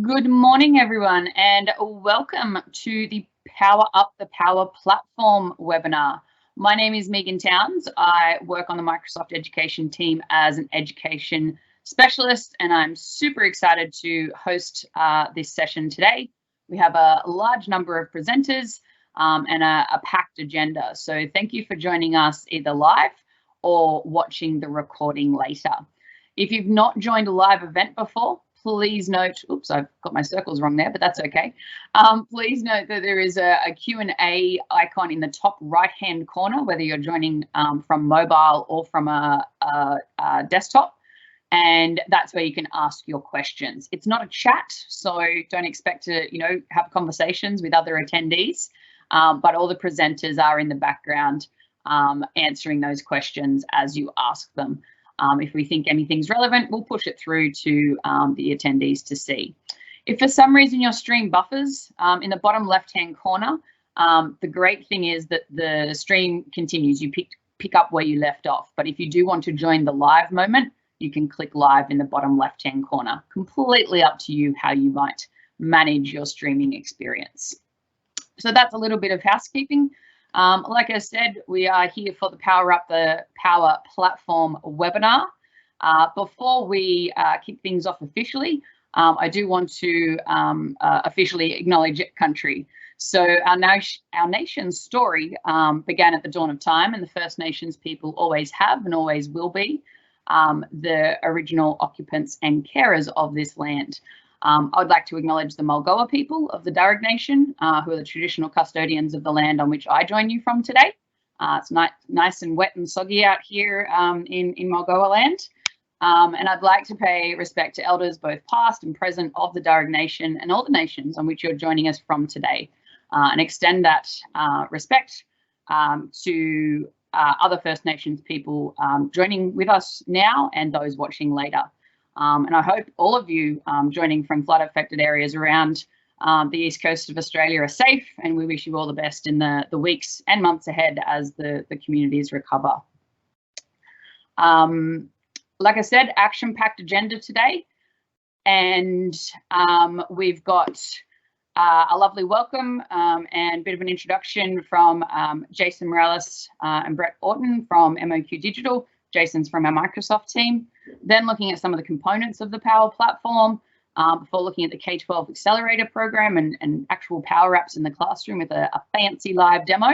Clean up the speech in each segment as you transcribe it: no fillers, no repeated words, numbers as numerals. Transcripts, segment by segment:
Good morning, everyone, and welcome to the Power Up the Power Platform webinar. My name is Megan Towns. I work on the Microsoft Education team as an education specialist, and I'm super excited to host this session today. We have a large number of presenters and a packed agenda. So thank you for joining us either live or watching the recording later. If you've not joined a live event before, please note, oops, I've got my circles wrong there, but that's okay. Please note that there is a Q&A icon in the top right-hand corner, whether you're joining from mobile or from a desktop, and that's where you can ask your questions. It's not a chat, so don't expect to, have conversations with other attendees, but all the presenters are in the background answering those questions as you ask them. If we think anything's relevant, we'll push it through to the attendees to see. If for some reason your stream buffers, in the bottom left-hand corner, the great thing is that the stream continues. You pick up where you left off. But if you do want to join the live moment, you can click live in the bottom left-hand corner. Completely up to you how you might manage your streaming experience. So that's a little bit of housekeeping. Like I said, we are here for the Power Up the Power Platform webinar. Before we kick things off officially, I do want to officially acknowledge country. So our nation's story began at the dawn of time, and the First Nations people always have and always will be the original occupants and carers of this land. I'd like to acknowledge the Mulgoa people of the Darug Nation, who are the traditional custodians of the land on which I join you from today. It's nice and wet and soggy out here in Mulgoa land. And I'd like to pay respect to elders, both past and present, of the Darug Nation and all the nations on which you're joining us from today, and extend that respect to other First Nations people joining with us now and those watching later. And I hope all of you joining from flood-affected areas around the east coast of Australia are safe, and we wish you all the best in the weeks and months ahead as the communities recover. Like I said, action-packed agenda today, and we've got a lovely welcome and a bit of an introduction from Jason Morales and Brett Orton from MOQ Digital. Jason's from our Microsoft team. Then looking at some of the components of the Power Platform, before looking at the K-12 Accelerator program and actual Power Apps in the classroom with a fancy live demo.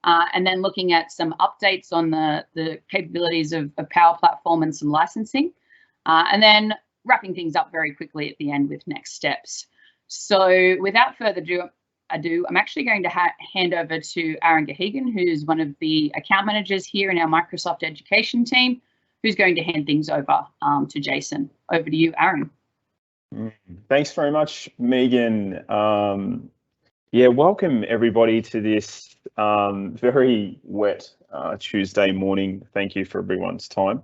And then looking at some updates on the capabilities of Power Platform and some licensing. And then wrapping things up very quickly at the end with next steps. So without further ado, I'm actually going to hand over to Aaron Gahegan, who's one of the account managers here in our Microsoft Education team, who's going to hand things over to Jason. Over to you, Aaron. Thanks very much, Megan. Yeah, welcome everybody to this very wet Tuesday morning. Thank you for everyone's time.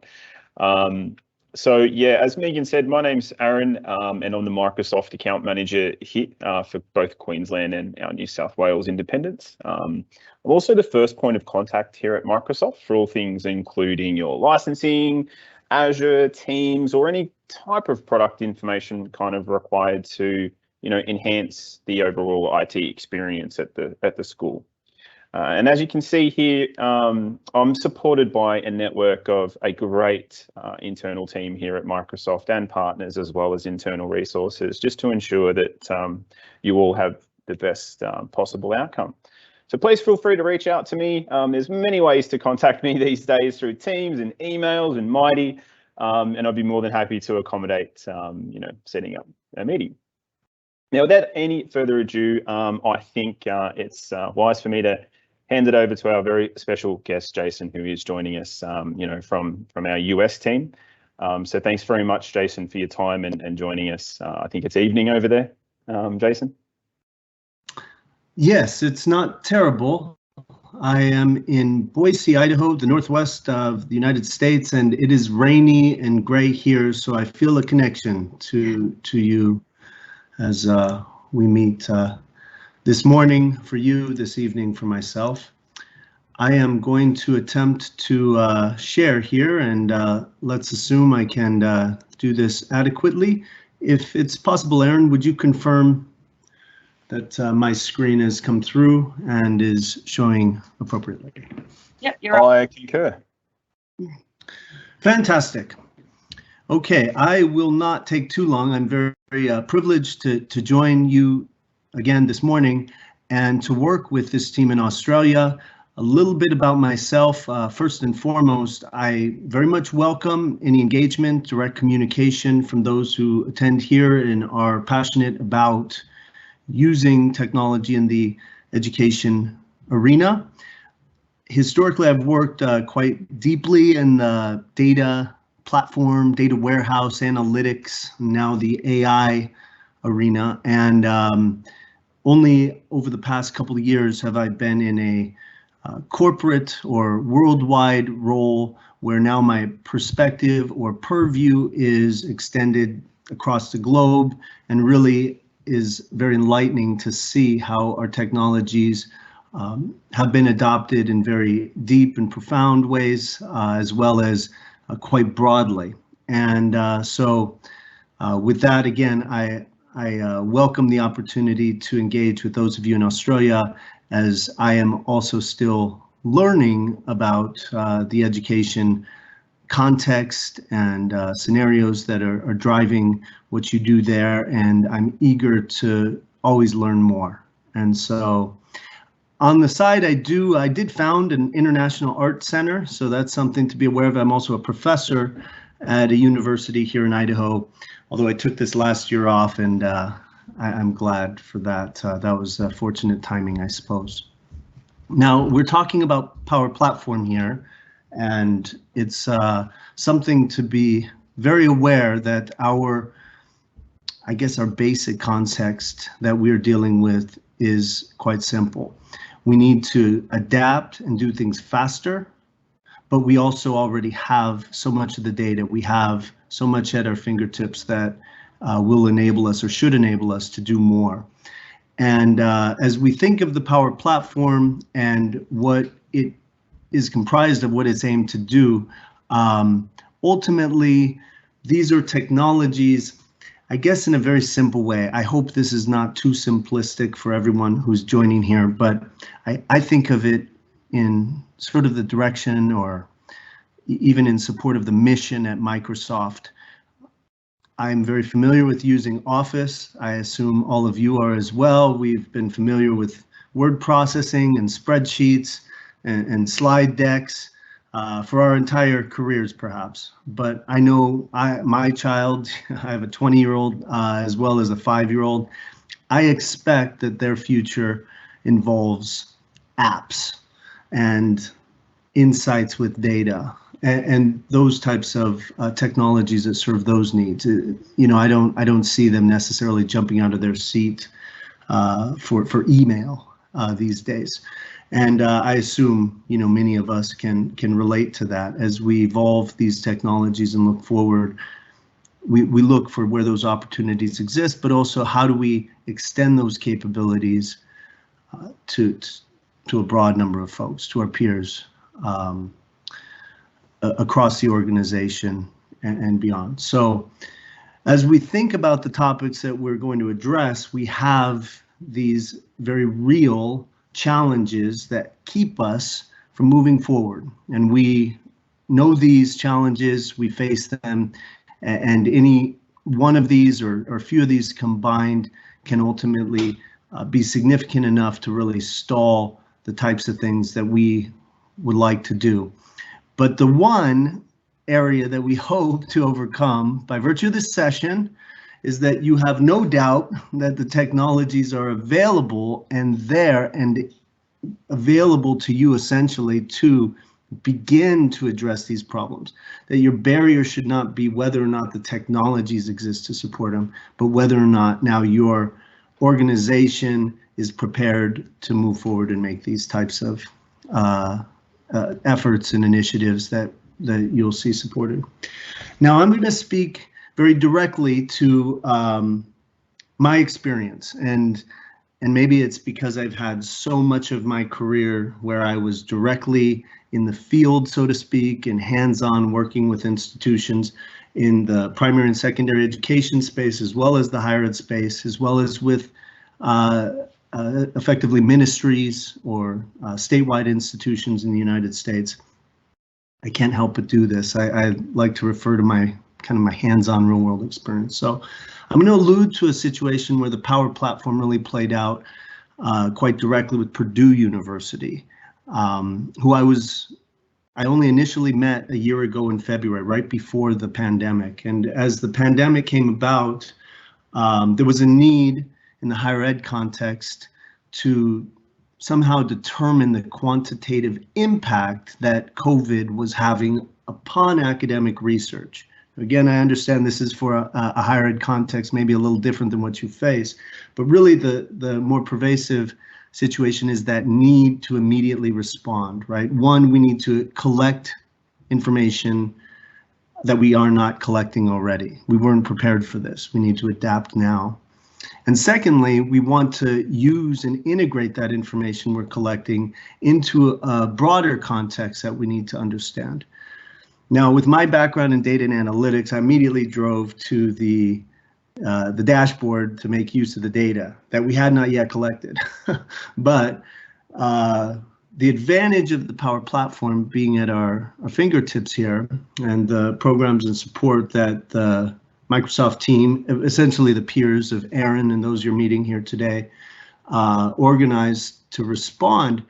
So yeah, as Megan said, my name's Aaron, and I'm the Microsoft account manager here for both Queensland and our New South Wales independents. I'm also the first point of contact here at Microsoft for all things including your licensing, Azure, Teams, or any type of product information kind of required to, enhance the overall IT experience at the school. And as you can see here, I'm supported by a network of a great internal team here at Microsoft and partners, as well as internal resources, just to ensure that you all have the best possible outcome. So please feel free to reach out to me. There's many ways to contact me these days through Teams and emails and Mighty, and I'd be more than happy to accommodate, setting up a meeting. Now, without any further ado, I think it's wise for me to hand it over to our very special guest, Jason, who is joining us, from our US team. So thanks very much, Jason, for your time and joining us. I think it's evening over there, Jason. Yes, it's not terrible. I am in Boise, Idaho, the northwest of the United States, and it is rainy and gray here, so I feel a connection to you as we meet this morning for you, this evening for myself. I am going to attempt to share here, and let's assume I can do this adequately. If it's possible, Aaron, would you confirm that my screen has come through and is showing appropriately? Yep, you're up. I concur. Fantastic. Okay, I will not take too long. I'm very privileged to join you again this morning and to work with this team in Australia. A little bit about myself. First and foremost, I very much welcome any engagement, direct communication from those who attend here and are passionate about using technology in the education arena. Historically, I've worked quite deeply in the data platform, data warehouse, analytics, now the AI arena. And only over the past couple of years have I been in a corporate or worldwide role where now my perspective or purview is extended across the globe and really is very enlightening to see how our technologies have been adopted in very deep and profound ways, as well as quite broadly. And so with that, again, I welcome the opportunity to engage with those of you in Australia, as I am also still learning about the education context and scenarios that are driving what you do there, and I'm eager to always learn more. And so on the side, I did found an international art center, so that's something to be aware of. I'm also a professor at a university here in Idaho, although I took this last year off, and I'm glad for that. That was fortunate timing, I suppose. Now, we're talking about Power Platform here, and it's something to be very aware that our basic context that we're dealing with is quite simple. We need to adapt and do things faster, but we also already have so much of the data. We have so much at our fingertips that will enable us, or should enable us, to do more. And as we think of the Power Platform and what it is comprised of, what it's aimed to do, ultimately, these are technologies, I guess, in a very simple way. I hope this is not too simplistic for everyone who's joining here, but I think of it in sort of the direction, or even in support of the mission at Microsoft. I'm very familiar with using Office. I assume all of you are as well. We've been familiar with word processing and spreadsheets and slide decks for our entire careers, perhaps. But I know my child, I have a 20-year-old as well as a 5-year-old. I expect that their future involves apps and insights with data and those types of technologies that serve those needs. You know, I don't see them necessarily jumping out of their seat for email these days. And I assume, you know, many of us can relate to that. As we evolve these technologies and look forward, we look for where those opportunities exist, but also how do we extend those capabilities to a broad number of folks, to our peers across the organization and beyond. So as we think about the topics that we're going to address, we have these very real challenges that keep us from moving forward. And we know these challenges, we face them, and any one of these or a few of these combined can ultimately be significant enough to really stall the types of things that we would like to do. But the one area that we hope to overcome by virtue of this session is that you have no doubt that the technologies are available and there and available to you essentially to begin to address these problems. That your barrier should not be whether or not the technologies exist to support them, but whether or not now your organization is prepared to move forward and make these types of efforts and initiatives that you'll see supported. Now I'm going to speak very directly to my experience, and maybe it's because I've had so much of my career where I was directly in the field, so to speak, and hands-on working with institutions. in the primary and secondary education space, as well as the higher ed space, as well as with effectively ministries or statewide institutions in the United States. I can't help but do this. I like to refer to my hands-on real world experience. So I'm going to allude to a situation where the Power Platform really played out quite directly with Purdue University, who I only initially met a year ago in February, right before the pandemic. And as the pandemic came about, there was a need in the higher ed context to somehow determine the quantitative impact that COVID was having upon academic research. Again, I understand this is for a higher ed context, maybe a little different than what you face, but really the more pervasive situation is that need to immediately respond, right? One, we need to collect information that we are not collecting already. We weren't prepared for this. We need to adapt now. And secondly, we want to use and integrate that information we're collecting into a broader context that we need to understand. Now, with my background in data and analytics, I immediately drove to the dashboard to make use of the data that we had not yet collected. But the advantage of the Power Platform being at our fingertips here, and the programs and support that the Microsoft team, essentially the peers of Aaron and those you're meeting here today, organized to respond.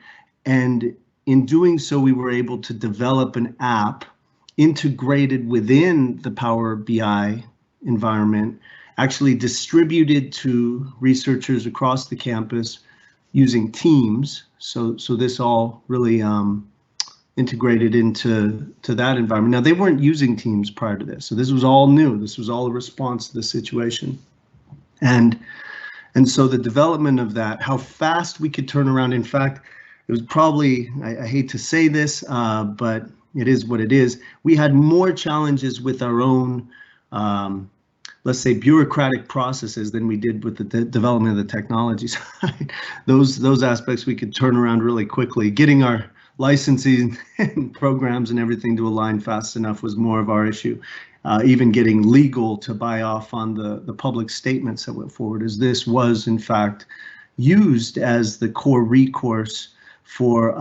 And in doing so, we were able to develop an app integrated within the Power BI environment, actually distributed to researchers across the campus using Teams. So this all really integrated into that environment. Now, they weren't using Teams prior to this, so this was all new. This was all a response to the situation. And so the development of that, how fast we could turn around, in fact, it was probably, I hate to say this, but it is what it is. We had more challenges with our own, let's say, bureaucratic processes than we did with the development of the technology side. Those aspects we could turn around really quickly. Getting our licensing and programs and everything to align fast enough was more of our issue. Even getting legal to buy off on the public statements that went forward, as this was in fact used as the core recourse for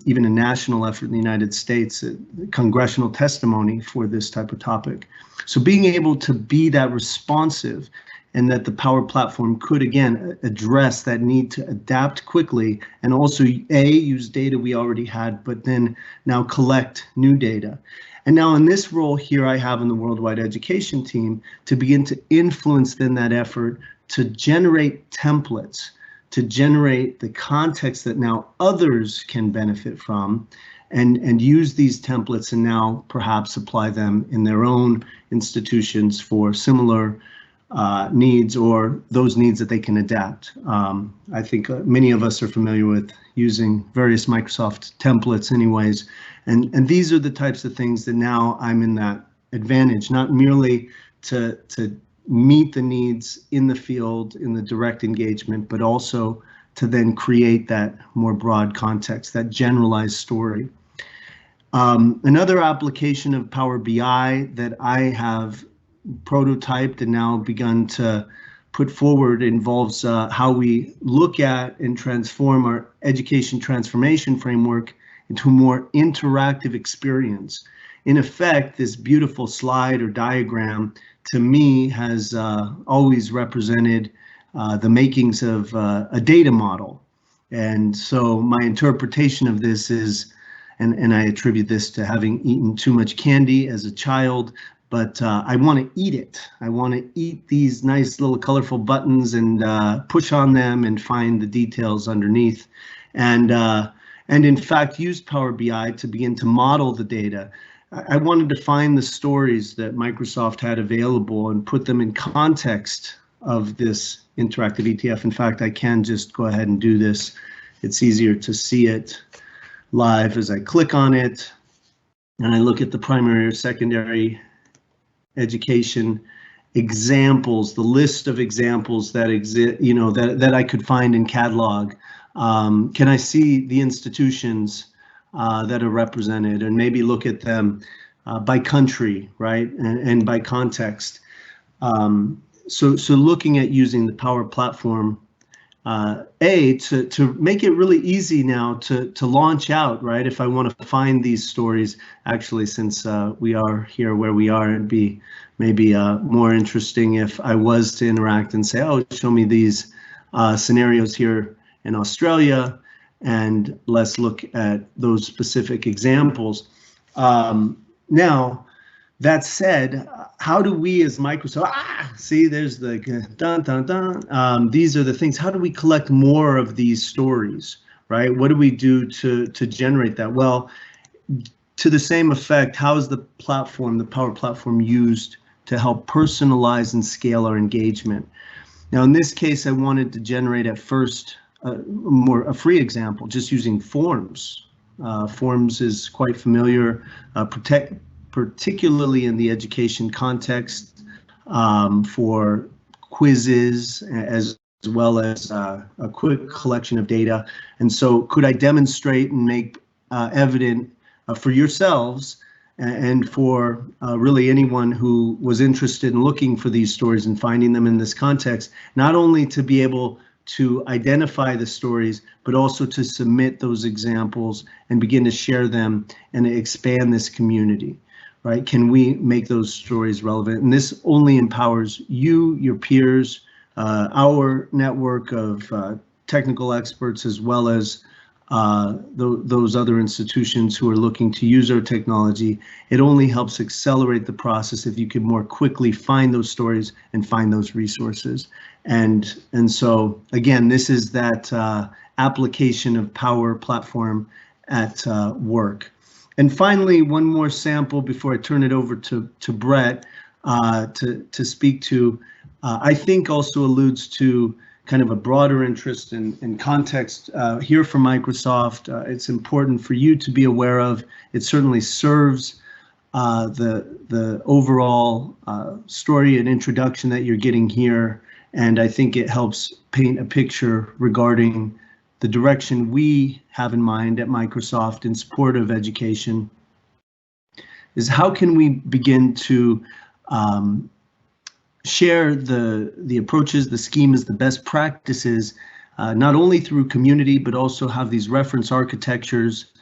even a national effort in the United States, congressional testimony for this type of topic. So being able to be that responsive, and that the Power Platform could again address that need to adapt quickly, and also use data we already had, but then now collect new data. And now in this role here I have in the Worldwide Education team to begin to influence then that effort to generate templates, to generate the context that now others can benefit from, and use these templates and now perhaps apply them in their own institutions for similar needs, or those needs that they can adapt. I think many of us are familiar with using various Microsoft templates anyways, and these are the types of things that now I'm in that advantage, not merely to meet the needs in the field, in the direct engagement, but also to then create that more broad context, that generalized story. Another application of Power BI that I have prototyped and now begun to put forward involves how we look at and transform our education transformation framework into a more interactive experience. In effect, this beautiful slide or diagram to me has always represented the makings of a data model. And so my interpretation of this is, and I attribute this to having eaten too much candy as a child, but I want to eat it. I want to eat these nice little colorful buttons and push on them and find the details underneath. And in fact, use Power BI to begin to model the data. I wanted to find the stories that Microsoft had available and put them in context of this interactive ETF. In fact, I can just go ahead and do this. It's easier to see it live as I click on it and I look at the primary or secondary education examples, the list of examples that exist, that I could find in catalog. Can I see the institutions that are represented, and maybe look at them by country, right, and by context. So looking at using the Power Platform, to make it really easy now to launch out, right? If I want to find these stories, actually, since we are here where we are, it'd be maybe more interesting if I was to interact and say, oh, show me these scenarios here in Australia, and let's look at those specific examples. Now, that said, how do we as Microsoft, see, there's the dun, dun, dun. These are the things, how do we collect more of these stories, right? What do we do to generate that? Well, to the same effect, how is the platform, the Power Platform, used to help personalize and scale our engagement? Now, in this case, I wanted to generate at first a free example, just using forms. Forms is quite familiar, particularly in the education context, for quizzes as well as a quick collection of data. And so could I demonstrate and make evident for yourselves and for really anyone who was interested in looking for these stories and finding them in this context, not only to be able to identify the stories, but also to submit those examples and begin to share them and expand this community, right? Can we make those stories relevant? And this only empowers you, your peers, our network of technical experts, as well as those other institutions who are looking to use our technology. It only helps accelerate the process if you can more quickly find those stories and find those resources. And so, again, this is that application of Power Platform at work. And finally, one more sample before I turn it over to Brett to speak to, I think also alludes to kind of a broader interest in context here for Microsoft. It's important for you to be aware of. It certainly serves the overall story and introduction that you're getting here. And I think it helps paint a picture regarding the direction we have in mind at Microsoft in support of education, is how can we begin to share the approaches, the schemas, the best practices, not only through community, but also have these reference architectures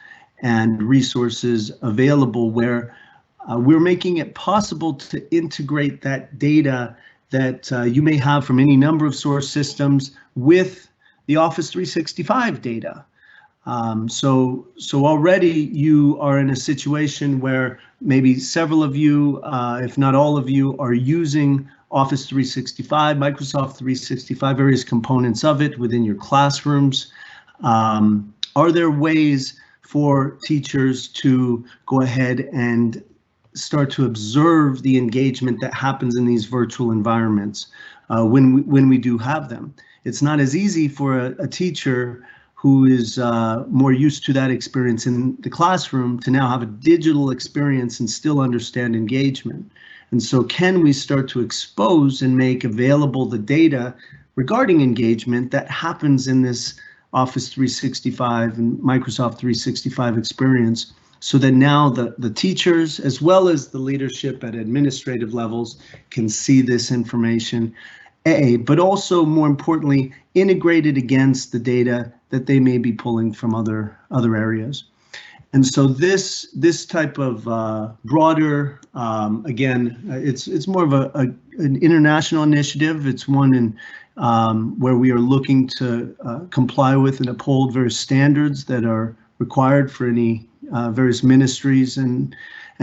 and resources available where we're making it possible to integrate that data that you may have from any number of source systems with the Office 365 data. So already you are in a situation where maybe several of you, if not all of you, are using Office 365, Microsoft 365, various components of it within your classrooms. Are there ways for teachers to go ahead and start to observe the engagement that happens in these virtual environments when we do have them? It's not as easy for a teacher who is more used to that experience in the classroom to now have a digital experience and still understand engagement. And so can we start to expose and make available the data regarding engagement that happens in this Office 365 and Microsoft 365 experience, so that now the teachers as well as the leadership at administrative levels can see this information, but also more importantly, integrated against the data that they may be pulling from other areas. And so this type of broader, again, it's more of an international initiative. It's one in where we are looking to comply with and uphold various standards that are required for any various ministries and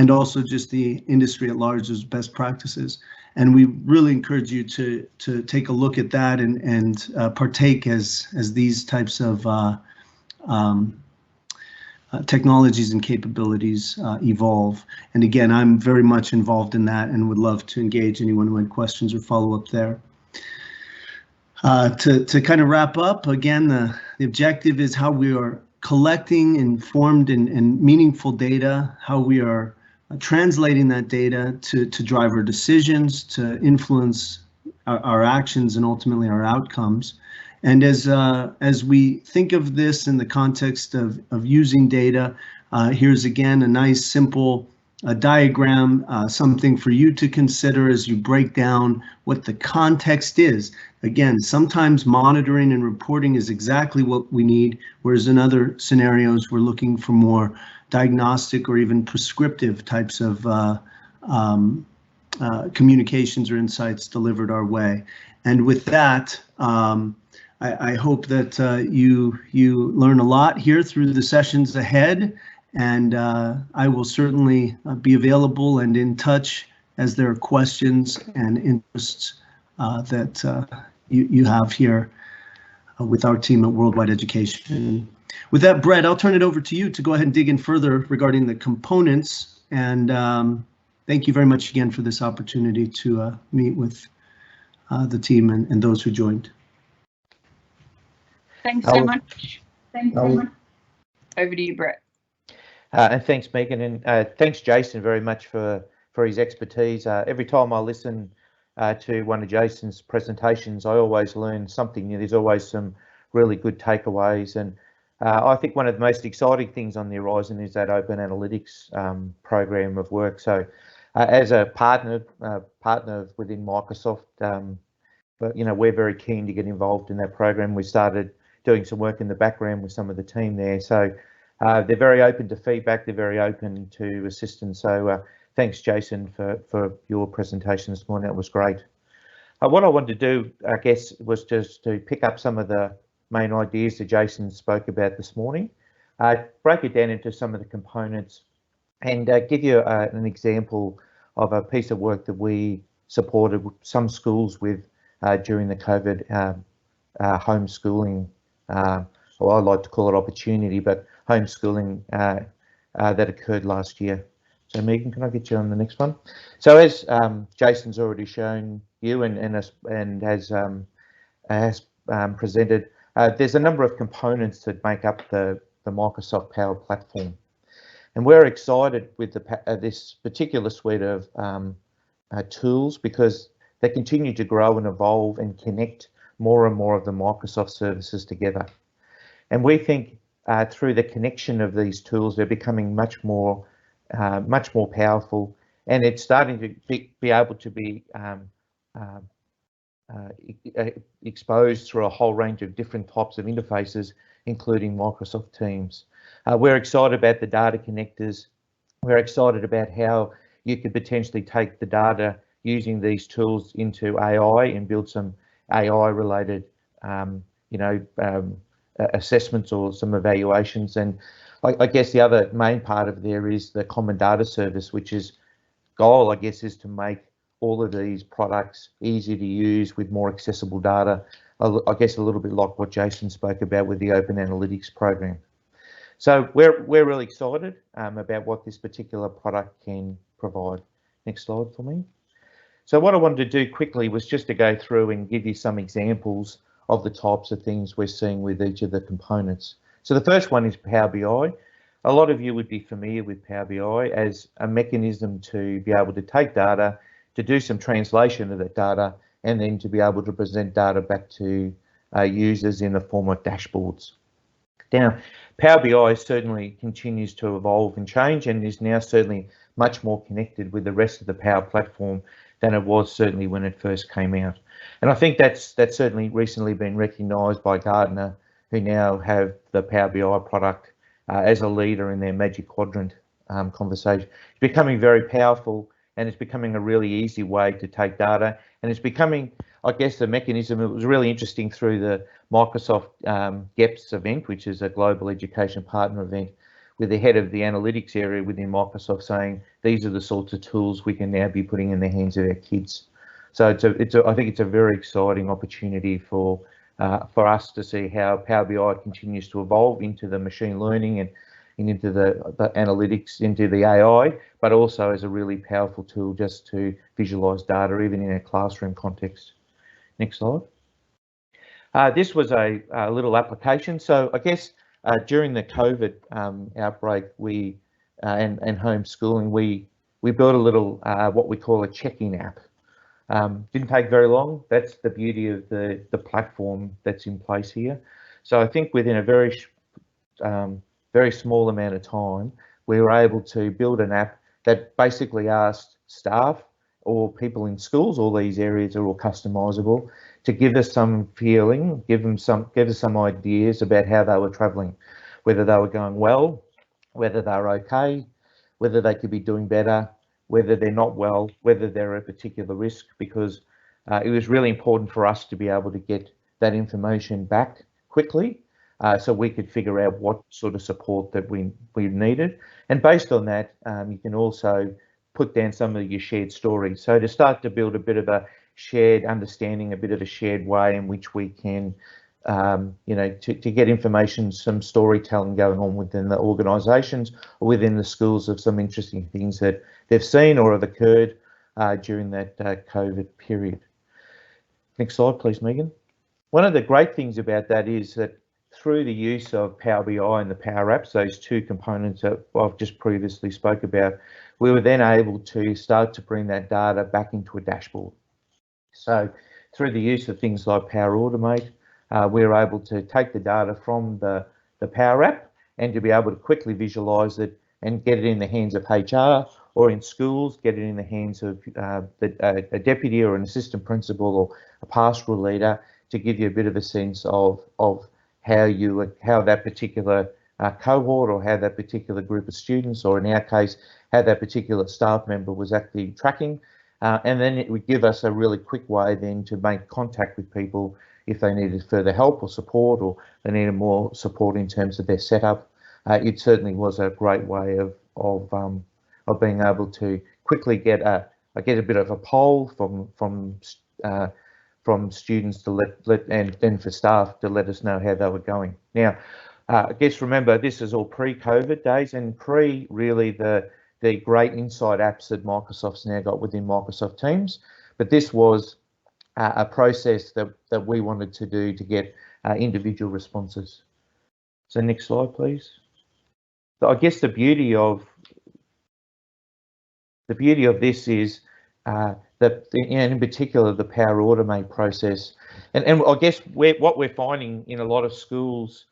also just the industry at large as best practices. And we really encourage you to take a look at that and partake as these types of technologies and capabilities evolve. And again, I'm very much involved in that and would love to engage anyone who had questions or follow up there. To kind of wrap up, again, the objective is how we are collecting informed and meaningful data, how we are translating that data to drive our decisions, to influence our actions and ultimately our outcomes. And as we think of this in the context of using data, here's again a nice simple a diagram, something for you to consider as you break down what the context is. Again, sometimes monitoring and reporting is exactly what we need, whereas in other scenarios, we're looking for more diagnostic or even prescriptive types of communications or insights delivered our way. And with that, I hope that you learn a lot here through the sessions ahead, and I will certainly be available and in touch as there are questions and interests that you have here with our team at Worldwide Education. With that, Brett, I'll turn it over to you to go ahead and dig in further regarding the components, and thank you very much again for this opportunity to meet with the team and those who joined. Thanks so much. Over to you, Brett. And thanks, Megan, and thanks, Jason, very much for his expertise. Every time I listen to one of Jason's presentations, I always learn something new. There's always some really good takeaways, and I think one of the most exciting things on the horizon is that open analytics program of work. So as a partner within Microsoft, but we're very keen to get involved in that program. We started doing some work in the background with some of the team there. So they're very open to feedback. They're very open to assistance. So thanks, Jason, for your presentation this morning. That was great. What I wanted to do, I guess, was just to pick up some of the main ideas that Jason spoke about this morning, break it down into some of the components, and give you an example of a piece of work that we supported some schools with during the COVID homeschooling, or I like to call it opportunity, but homeschooling that occurred last year. So Megan, can I get you on the next one? So as Jason's already shown you and has presented, there's a number of components that make up the Microsoft Power Platform. And we're excited with this particular suite of tools because they continue to grow and evolve and connect more and more of the Microsoft services together. And we think through the connection of these tools, they're becoming much more powerful, and it's starting to be able to be exposed through a whole range of different types of interfaces, including Microsoft Teams. We're excited about the data connectors. We're excited about how you could potentially take the data using these tools into AI and build some AI-related, assessments or some evaluations. And I guess the other main part of there is the common data service, which is goal, I guess, is to make all of these products easy to use with more accessible data. I guess a little bit like what Jason spoke about with the Open Analytics program. So we're really excited about what this particular product can provide. Next slide for me. So what I wanted to do quickly was just to go through and give you some examples of the types of things we're seeing with each of the components. So the first one is Power BI. A lot of you would be familiar with Power BI as a mechanism to be able to take data, to do some translation of that data, and then to be able to present data back to users in the form of dashboards. Now, Power BI certainly continues to evolve and change, and is now certainly much more connected with the rest of the Power Platform than it was certainly when it first came out. And I think that's certainly recently been recognised by Gartner, who now have the Power BI product as a leader in their Magic Quadrant conversation. It's becoming very powerful, and it's becoming a really easy way to take data. And it's becoming, I guess, the mechanism. It was really interesting through the Microsoft GEPS event, which is a global education partner event, with the head of the analytics area within Microsoft saying, these are the sorts of tools we can now be putting in the hands of our kids. So I think it's a very exciting opportunity for us to see how Power BI continues to evolve into the machine learning and into the analytics, into the AI, but also as a really powerful tool just to visualize data, even in a classroom context. Next slide. This was a little application. So I guess during the COVID outbreak, and homeschooling, we built a little what we call a check-in app. Didn't take very long. That's the beauty of the platform that's in place here. So I think within a very small amount of time, we were able to build an app that basically asked staff or people in schools, all these areas are all customizable, to give us some feeling, give us some ideas about how they were travelling, whether they were going well, whether they're okay, whether they could be doing better, whether they're not well, whether they're at particular risk, because it was really important for us to be able to get that information back quickly, so we could figure out what sort of support that we needed. And based on that, you can also put down some of your shared stories. So to start to build a bit of a shared understanding, a bit of a shared way in which we can, to get information, some storytelling going on within the organisations or within the schools of some interesting things that they've seen or have occurred during that COVID period. Next slide, please, Megan. One of the great things about that is that through the use of Power BI and the Power Apps, those two components that I've just previously spoke about, we were then able to start to bring that data back into a dashboard. So through the use of things like Power Automate, we were able to take the data from the Power App and to be able to quickly visualise it and get it in the hands of HR, or in schools, get it in the hands of a deputy or an assistant principal or a pastoral leader, to give you a bit of a sense of how that particular cohort, or how that particular group of students, or in our case, how that particular staff member was actually tracking. And then it would give us a really quick way then to make contact with people if they needed further help or support, or they needed more support in terms of their setup. It certainly was a great way of being able to quickly get a bit of a poll from students to let and then for staff to let us know how they were going. Now, I guess remember, this is all pre-COVID days and pre really the great insight apps that Microsoft's now got within Microsoft Teams, but this was a process that we wanted to do to get individual responses. So next slide, please. So I guess the beauty of this is that, and in particular, the Power Automate process. And I guess what we're finding in a lot of schools,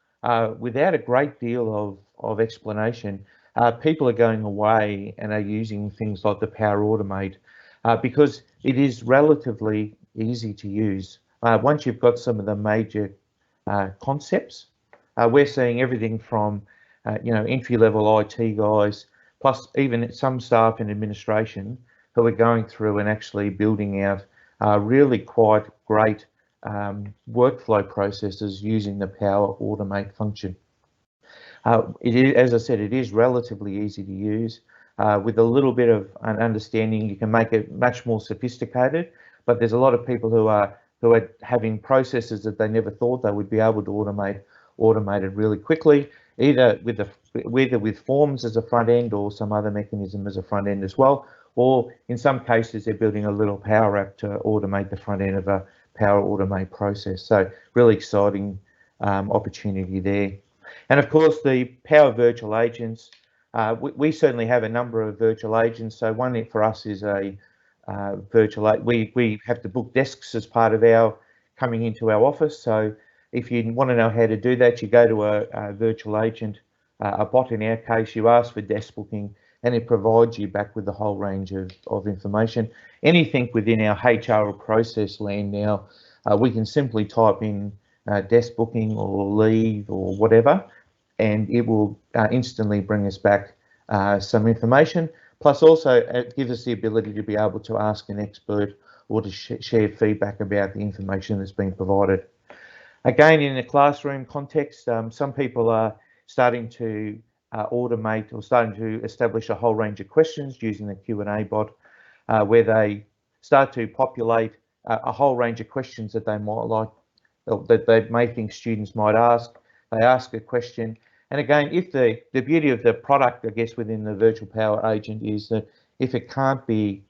without a great deal of explanation, people are going away and are using things like the Power Automate because it is relatively easy to use. Once you've got some of the major concepts, we're seeing everything from entry-level IT guys, plus even some staff in administration who are going through and actually building out really quite great workflow processes using the Power Automate function. It is, as I said, it is relatively easy to use. With a little bit of an understanding, you can make it much more sophisticated, but there's a lot of people who are having processes that they never thought they would be able to automate it really quickly, either with forms as a front end or some other mechanism as a front end as well, or in some cases they're building a little Power App to automate the front end of a Power Automate process. So really exciting opportunity there. And of course, the Power Virtual Agents, we certainly have a number of virtual agents. So one for us is a we have to book desks as part of our coming into our office. So if you want to know how to do that, you go to a virtual agent, a bot in our case, you ask for desk booking, and it provides you back with a whole range of information. Anything within our HR or process land now, we can simply type in desk booking or leave or whatever, and it will instantly bring us back some information. Plus also it gives us the ability to be able to ask an expert or to share feedback about the information that's been provided. Again, in a classroom context, some people are starting to automate or starting to establish a whole range of questions using the Q&A bot, where they start to populate a whole range of questions that they might like, that they may think students might ask. They ask a question. And again, if the beauty of the product, I guess, within the Virtual Power Agent is that if it can't be,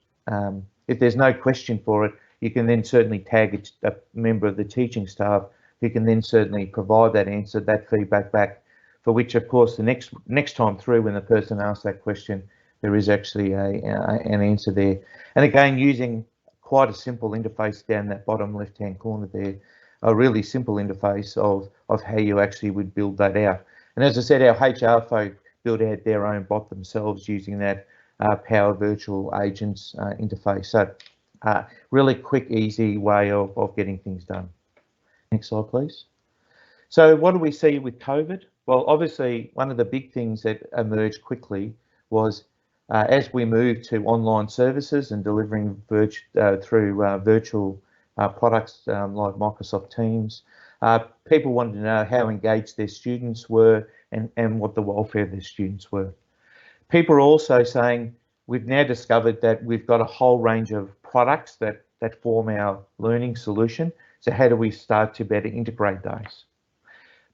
if there's no question for it, you can then certainly tag a member of the teaching staff who can then certainly provide that answer, that feedback back, for which, of course, the next time through when the person asks that question, there is actually an answer there. And again, using quite a simple interface down that bottom left-hand corner there, a really simple interface of how you actually would build that out. And as I said, our HR folk build out their own bot themselves using that Power Virtual Agents interface. So really quick, easy way of getting things done. Next slide, please. So what do we see with COVID? Well, obviously, one of the big things that emerged quickly was as we moved to online services and delivering through virtual products like Microsoft Teams, people wanted to know how engaged their students were and what the welfare of their students were. People are also saying, we've now discovered that we've got a whole range of products that form our learning solution. So how do we start to better integrate those?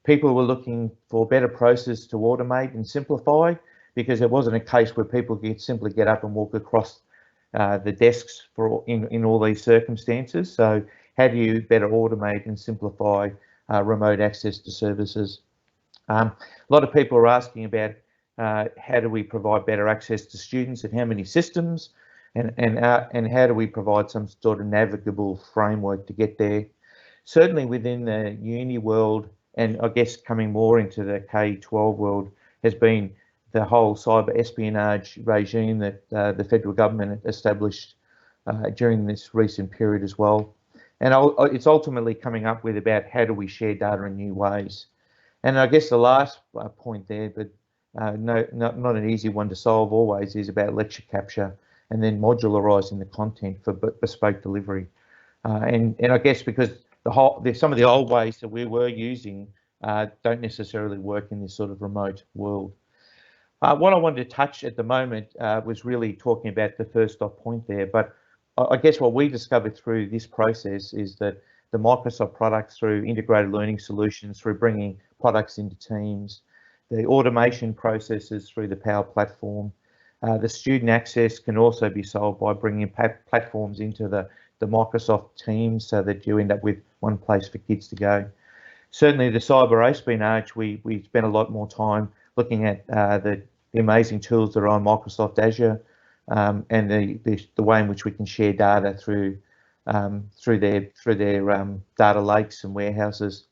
People were looking for better processes to automate and simplify, because it wasn't a case where people could simply get up and walk across the desks in all these circumstances. So how do you better automate and simplify remote access to services? A lot of people are asking about how do we provide better access to students and how many systems, and how do we provide some sort of navigable framework to get there. Certainly within the uni world, and I guess coming more into the K-12 world, has been the whole cyber espionage regime that the federal government established during this recent period as well. And it's ultimately coming up with about how do we share data in new ways. And I guess the last point there, but not an easy one to solve always, is about lecture capture and then modularising the content for bespoke delivery. And I guess because some of the old ways that we were using don't necessarily work in this sort of remote world. What I wanted to touch at the moment was really talking about the first off point there, but I guess what we discovered through this process is that the Microsoft products, through integrated learning solutions, through bringing products into Teams, the automation processes through the Power Platform, the student access can also be solved by bringing platforms into the Microsoft Teams so that you end up with one place for kids to go. Certainly the cyber espionage, we spent a lot more time looking at the amazing tools that are on Microsoft Azure and the way in which we can share data through their data lakes and warehouses.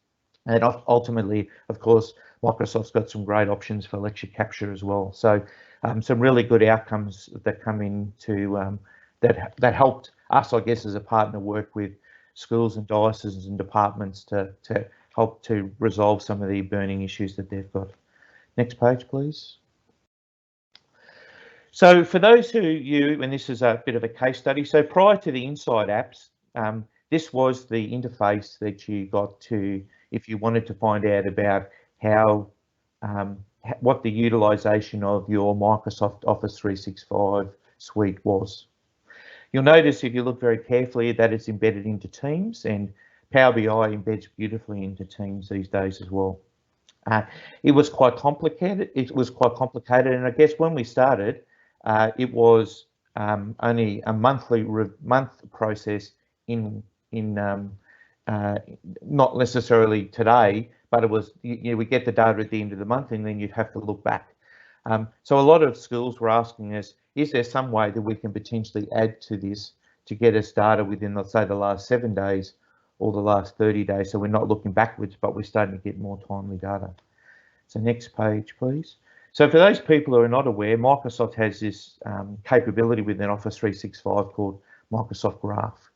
And ultimately, of course, Microsoft's got some great options for lecture capture as well. So some really good outcomes that come into that helped us, I guess, as a partner, work with schools and dioceses and departments to help to resolve some of the burning issues that they've got. Next page, please. So for those and this is a bit of a case study, so prior to the Inside apps, this was the interface that you got to if you wanted to find out about how what the utilization of your Microsoft Office 365 suite was. You'll notice if you look very carefully that it's embedded into Teams, and Power BI embeds beautifully into Teams these days as well. It was quite complicated. And I guess when we started, it was only a month process in not necessarily today, but it was, we get the data at the end of the month and then you'd have to look back. So a lot of schools were asking us, is there some way that we can potentially add to this to get us data within, let's say, the last 7 days or the last 30 days, so we're not looking backwards, but we're starting to get more timely data. So next page, please. So for those people who are not aware, Microsoft has this capability within Office 365 called Microsoft Graph.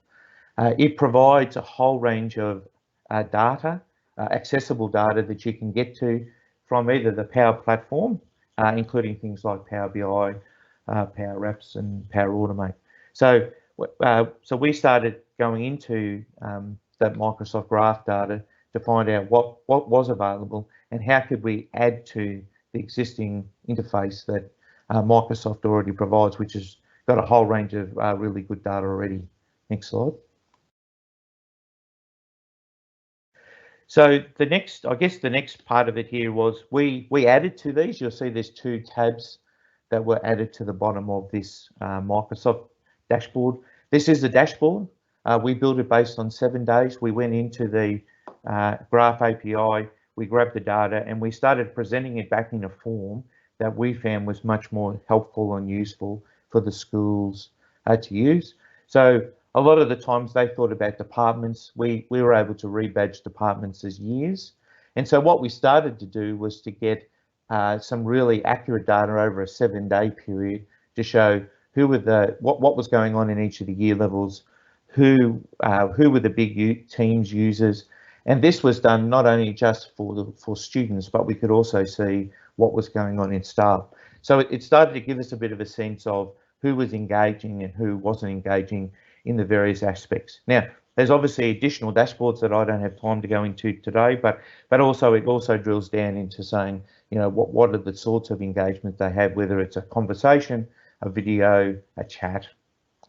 It provides a whole range of data, accessible data that you can get to from either the Power Platform, including things like Power BI, Power Apps and Power Automate. So we started going into that Microsoft Graph data to find out what was available and how could we add to the existing interface that Microsoft already provides, which has got a whole range of really good data already. Next slide. So the next part of it here was we added to these. You'll see there's 2 tabs that were added to the bottom of this Microsoft dashboard. This is the dashboard. We built it based on 7 days. We went into the Graph API, we grabbed the data and we started presenting it back in a form that we found was much more helpful and useful for the schools to use. So a lot of the times they thought about departments. We were able to rebadge departments as years. And so what we started to do was to get some really accurate data over a 7-day period to show who were what was going on in each of the year levels, who were the big teams users, and this was done not only just for students, but we could also see what was going on in staff. So it started to give us a bit of a sense of who was engaging and who wasn't engaging in the various aspects. Now, there's obviously additional dashboards that I don't have time to go into today, but also it also drills down into saying, you know, what are the sorts of engagement they have, whether it's a conversation, a video, a chat,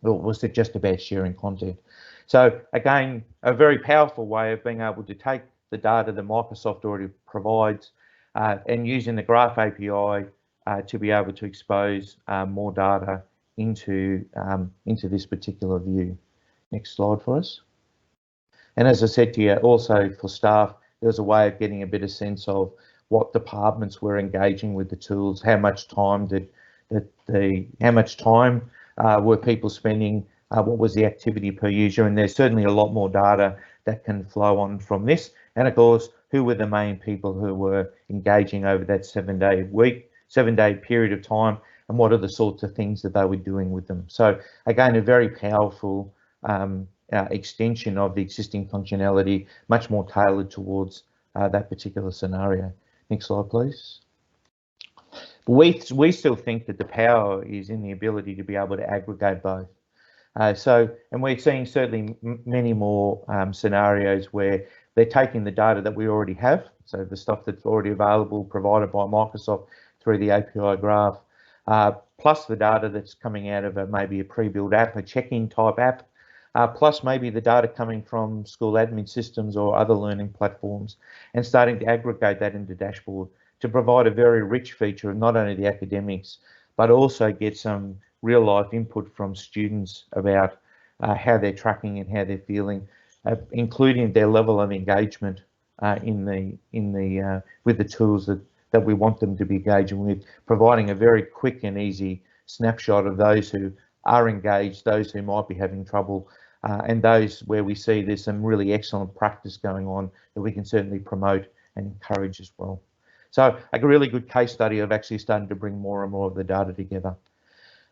or was it just about sharing content? So again, a very powerful way of being able to take the data that Microsoft already provides and using the Graph API to be able to expose more data into this particular view. Next slide for us. And as I said to you, also for staff, there was a way of getting a better sense of what departments were engaging with the tools, how much time were people spending, what was the activity per user, and there's certainly a lot more data that can flow on from this. And of course, who were the main people who were engaging over that 7-day period of time, and what are the sorts of things that they were doing with them. So again, a very powerful extension of the existing functionality, much more tailored towards that particular scenario. Next slide, please. We still think that the power is in the ability to be able to aggregate both. And we're seeing certainly many more scenarios where they're taking the data that we already have, so the stuff that's already available, provided by Microsoft through the API graph, plus the data that's coming out of maybe a pre-built app, a check-in type app, plus maybe the data coming from school admin systems or other learning platforms, and starting to aggregate that into dashboard to provide a very rich feature of not only the academics, but also get some real life input from students about how they're tracking and how they're feeling, including their level of engagement with the tools that we want them to be engaging with, providing a very quick and easy snapshot of those who are engaged, those who might be having trouble, and those where we see there's some really excellent practice going on that we can certainly promote and encourage as well. So a really good case study of actually starting to bring more and more of the data together.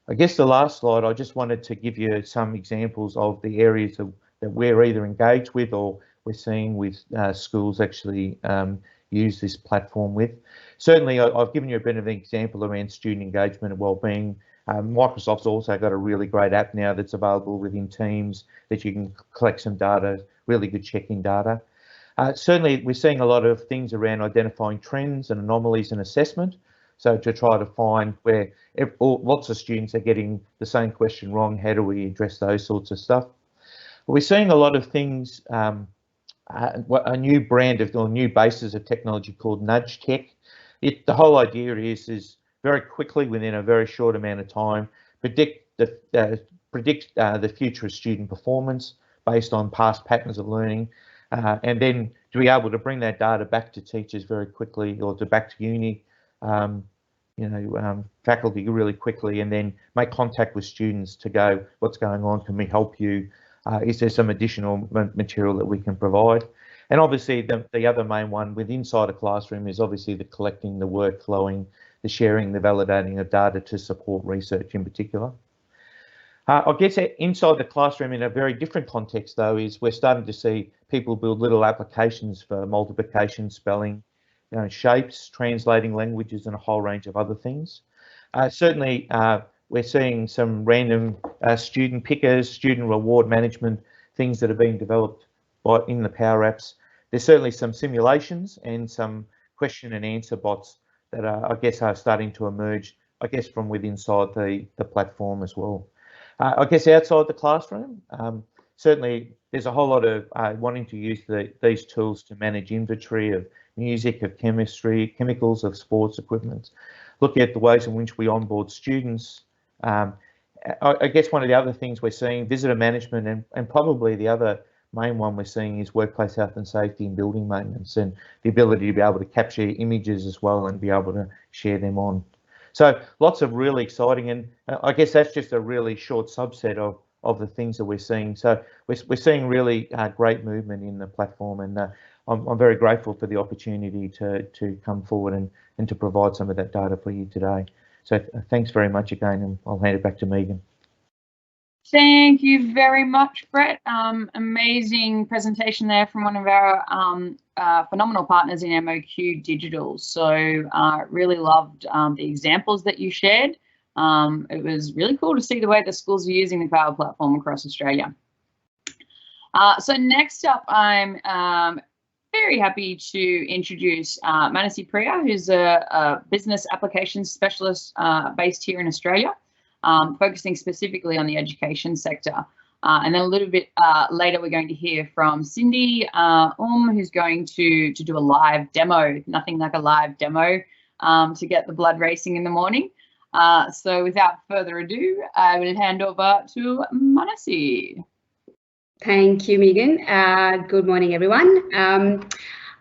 I guess the last slide, I just wanted to give you some examples of the areas that we're either engaged with or we're seeing with schools actually use this platform with. Certainly, I've given you a bit of an example around student engagement and wellbeing. Microsoft's also got a really great app now that's available within Teams that you can collect some data, really good check-in data. Certainly, we're seeing a lot of things around identifying trends and anomalies in assessment. So to try to find where lots of students are getting the same question wrong, how do we address those sorts of stuff? We're seeing a lot of things, a new brand or new basis of technology called nudge tech. The whole idea is very quickly, within a very short amount of time, predict the future of student performance based on past patterns of learning, and then to be able to bring that data back to teachers very quickly, or back to uni, faculty really quickly, and then make contact with students to go, what's going on? Can we help you? Is there some additional material that we can provide? And obviously the other main one with inside a classroom is obviously the collecting, the workflowing, the sharing, the validating of data to support research in particular. I guess inside the classroom in a very different context though is we're starting to see people build little applications for multiplication, spelling, shapes, translating languages, and a whole range of other things. Certainly, we're seeing some random student pickers, student reward management, things that are being developed in the Power Apps. There's certainly some simulations and some question and answer bots that I guess are starting to emerge, I guess, from within the platform as well. I guess outside the classroom, certainly there's a whole lot of wanting to use these tools to manage inventory of music, of chemistry, chemicals, of sports equipment, look at the ways in which we onboard students. I guess one of the other things we're seeing, visitor management, and probably the other main one we're seeing is workplace health and safety and building maintenance, and the ability to be able to capture images as well and be able to share them on. So lots of really exciting, and I guess that's just a really short subset of the things that we're seeing. So we're seeing really great movement in the platform, and I'm very grateful for the opportunity to come forward and to provide some of that data for you today. So thanks very much again, and I'll hand it back to Megan. Thank you very much, Brett. Amazing presentation there from one of our phenomenal partners in MOQ Digital. So really loved the examples that you shared. It was really cool to see the way the schools are using the Power Platform across Australia. So next up, I'm very happy to introduce Manasi Priya, who's a business applications specialist based here in Australia. Focusing specifically on the education sector. And then a little bit later, we're going to hear from Cindy who's going to do a live demo, nothing like a live demo to get the blood racing in the morning. So without further ado, I will hand over to Manasi. Thank you, Megan. Good morning, everyone.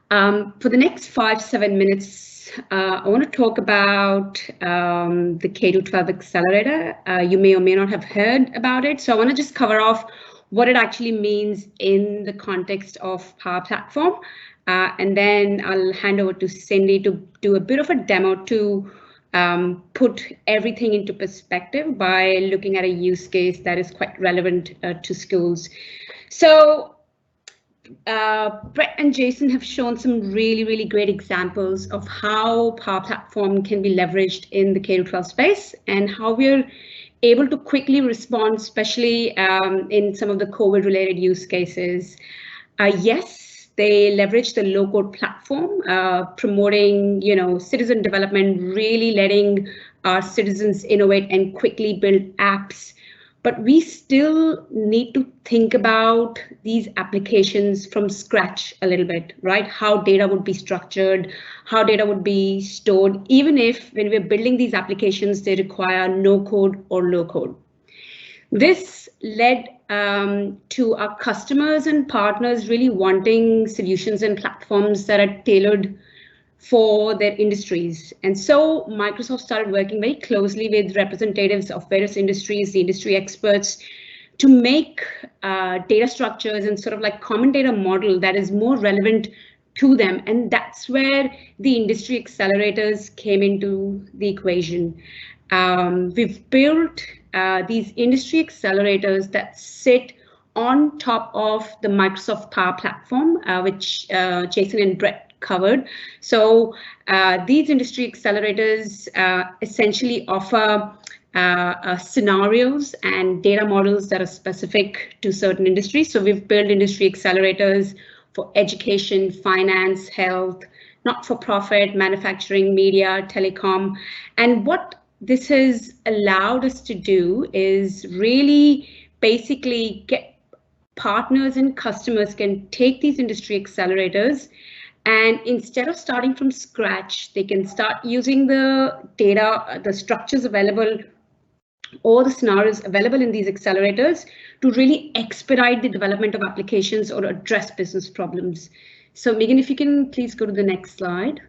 For the next 5-7 minutes, I want to talk about the K-12 Accelerator. You may or may not have heard about it. So I want to just cover off what it actually means in the context of Power Platform. And then I'll hand over to Cindy to do a bit of a demo to put everything into perspective by looking at a use case that is quite relevant to schools. So Brett and Jason have shown some really great examples of how Power Platform can be leveraged in the K-12 space and how we're able to quickly respond, especially in some of the COVID-related use cases. Yes, they leverage the low-code platform, promoting, citizen development, really letting our citizens innovate and quickly build apps. But we still need to think about these applications from scratch a little bit, right? How data would be structured, how data would be stored, even if when we're building these applications, they require no code or low code. This led to our customers and partners really wanting solutions and platforms that are tailored for their industries. And so Microsoft started working very closely with representatives of various industries, the industry experts, to make data structures and sort of like common data model that is more relevant to them. And that's where the industry accelerators came into the equation. We've built these industry accelerators that sit on top of the Microsoft Power Platform, which Jason and Brett covered. So these industry accelerators essentially offer scenarios and data models that are specific to certain industries. So we've built industry accelerators for education, finance, health, not-for-profit, manufacturing, media, telecom. And what this has allowed us to do is really basically get partners and customers can take these industry accelerators, and instead of starting from scratch, they can start using the data, the structures available, or the scenarios available in these accelerators to really expedite the development of applications or address business problems. So Megan, if you can please go to the next slide.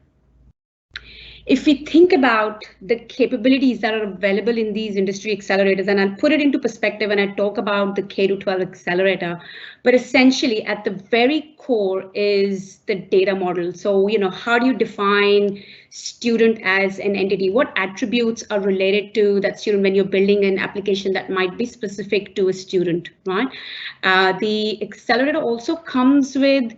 If we think about the capabilities that are available in these industry accelerators, and I'll put it into perspective when I talk about the K-12 accelerator, but essentially at the very core is the data model. So, how do you define student as an entity? What attributes are related to that student when you're building an application that might be specific to a student, right? The accelerator also comes with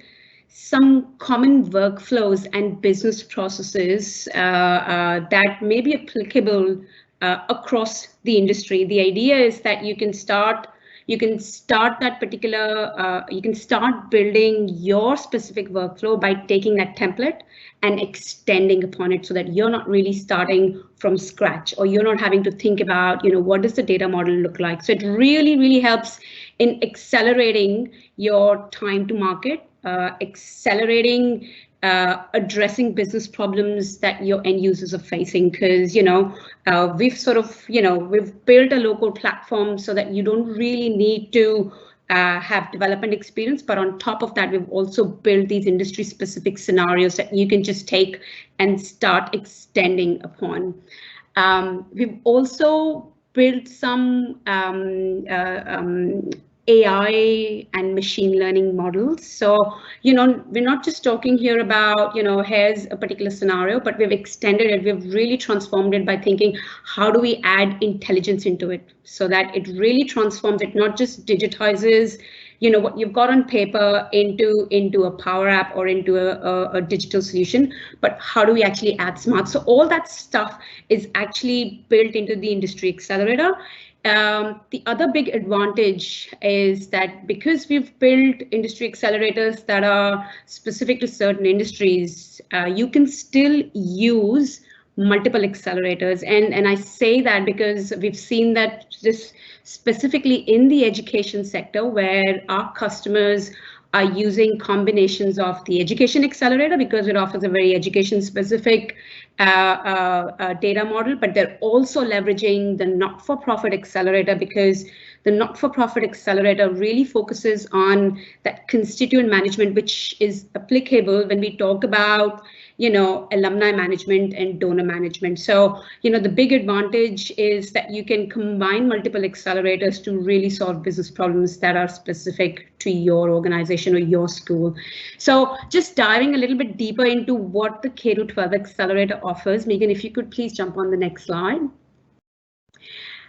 some common workflows and business processes that may be applicable across the industry. The idea is that you can start that particular, you can start building your specific workflow by taking that template and extending upon it so that you're not really starting from scratch, or you're not having to think about, what does the data model look like? So it really helps in accelerating your time to market, accelerating addressing business problems that your end users are facing, because we've sort of we've built a local platform so that you don't really need to have development experience, but on top of that we've also built these industry specific scenarios that you can just take and start extending upon. We've also built some AI and machine learning models. So, you know, we're not just talking here about, you know, here's a particular scenario, but we've extended it. We've really transformed it by thinking, how do we add intelligence into it so that it really transforms it, not just digitizes, you know, what you've got on paper into a Power App or into a digital solution, but how do we actually add smart? So all that stuff is actually built into the Industry Accelerator. The other big advantage is that because we've built industry accelerators that are specific to certain industries, you can still use multiple accelerators. And I say that because we've seen that this specifically in the education sector, where our customers are using combinations of the education accelerator because it offers a very education specific data model, but they're also leveraging the not-for-profit accelerator because the not-for-profit accelerator really focuses on that constituent management, which is applicable when we talk about, you know, alumni management and donor management. So, you know, the big advantage is that you can combine multiple accelerators to really solve business problems that are specific to your organization or your school. So just diving a little bit deeper into what the K-12 accelerator offers. Megan, if you could please jump on the next slide.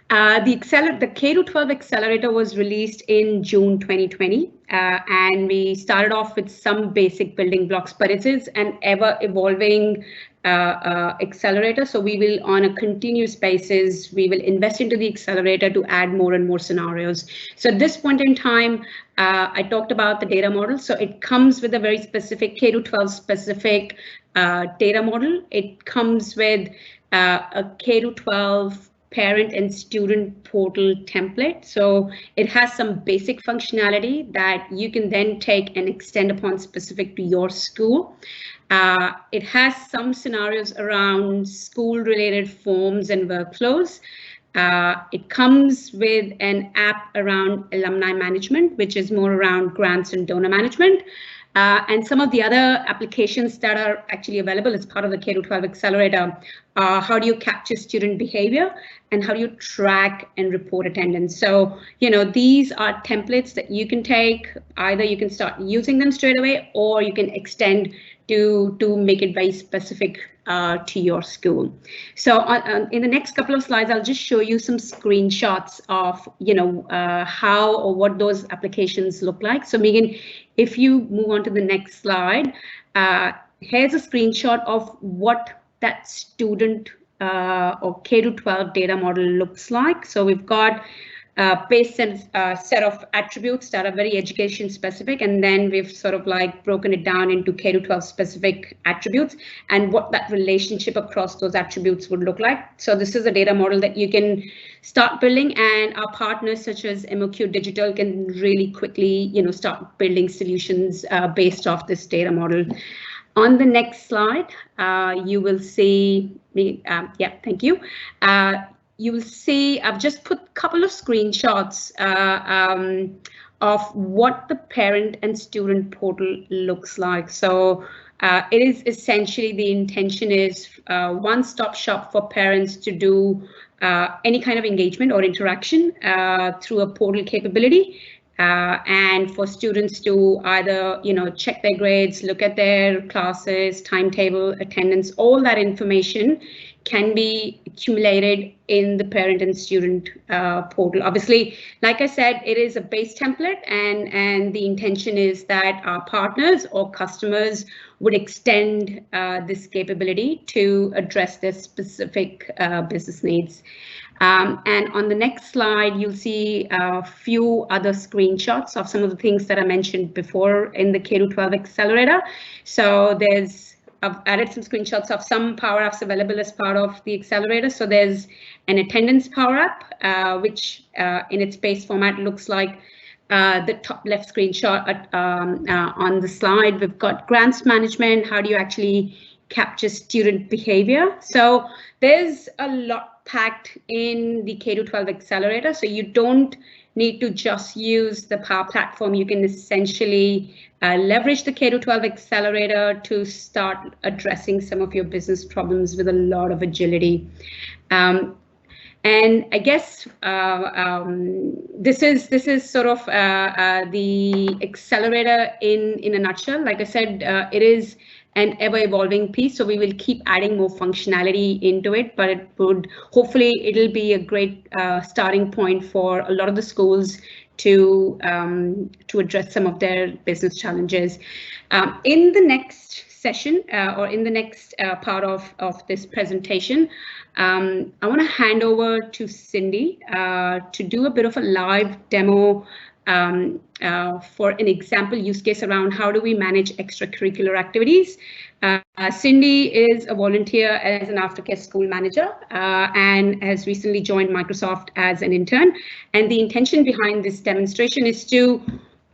The K-12 Accelerator was released in June 2020, and we started off with some basic building blocks, but it is an ever-evolving accelerator. So we will, on a continuous basis, we will invest into the accelerator to add more and more scenarios. So at this point in time, I talked about the data model. So it comes with a very specific K-12 specific data model. It comes with a K-12 parent and student portal template. So it has some basic functionality that you can then take and extend upon specific to your school. It has some scenarios around school related forms and workflows. It comes with an app around alumni management, which is more around grants and donor management. And some of the other applications that are actually available as part of the K-12 Accelerator, how do you capture student behavior and how do you track and report attendance? So, you know, these are templates that you can take, either you can start using them straight away or you can extend to make it very specific to your school. So in the next couple of slides, I'll just show you some screenshots of, you know, how or what those applications look like. So Megan, if you move on to the next slide, here's a screenshot of what that student or K-12 data model looks like. So we've got base set of attributes that are very education specific, and then we've sort of like broken it down into K-12 specific attributes and what that relationship across those attributes would look like. So this is a data model that you can start building, and our partners such as MOQ Digital can really quickly, you know, start building solutions based off this data model. On the next slide, you will see, yeah, thank you. You will see I've just put a couple of screenshots of what the parent and student portal looks like. So it is essentially, the intention is one-stop shop for parents to do any kind of engagement or interaction through a portal capability. And for students to either, you know, check their grades, look at their classes, timetable, attendance, all that information can be accumulated in the parent and student portal. Obviously, like I said, it is a base template, and the intention is that our partners or customers would extend this capability to address their specific business needs. And on the next slide, you'll see a few other screenshots of some of the things that I mentioned before in the K-12 Accelerator. So I've added some screenshots of some Power Apps available as part of the Accelerator. So there's an attendance Power App, which in its base format looks like the top left screenshot on the slide. We've got grants management. How do you actually capture student behavior? So there's a lot packed in the K-12 Accelerator. So you don't need to just use the Power Platform. You can essentially leverage the K-12 Accelerator to start addressing some of your business problems with a lot of agility. And I guess this is sort of the Accelerator in a nutshell. Like I said, it is an ever-evolving piece, so we will keep adding more functionality into it, but it'll be a great starting point for a lot of the schools to address some of their business challenges. In the next session or in the next part of this presentation, I want to hand over to Cindy to do a bit of a live demo for an example use case around how do we manage extracurricular activities. Cindy is a volunteer as an aftercare school manager and has recently joined Microsoft as an intern. And the intention behind this demonstration is to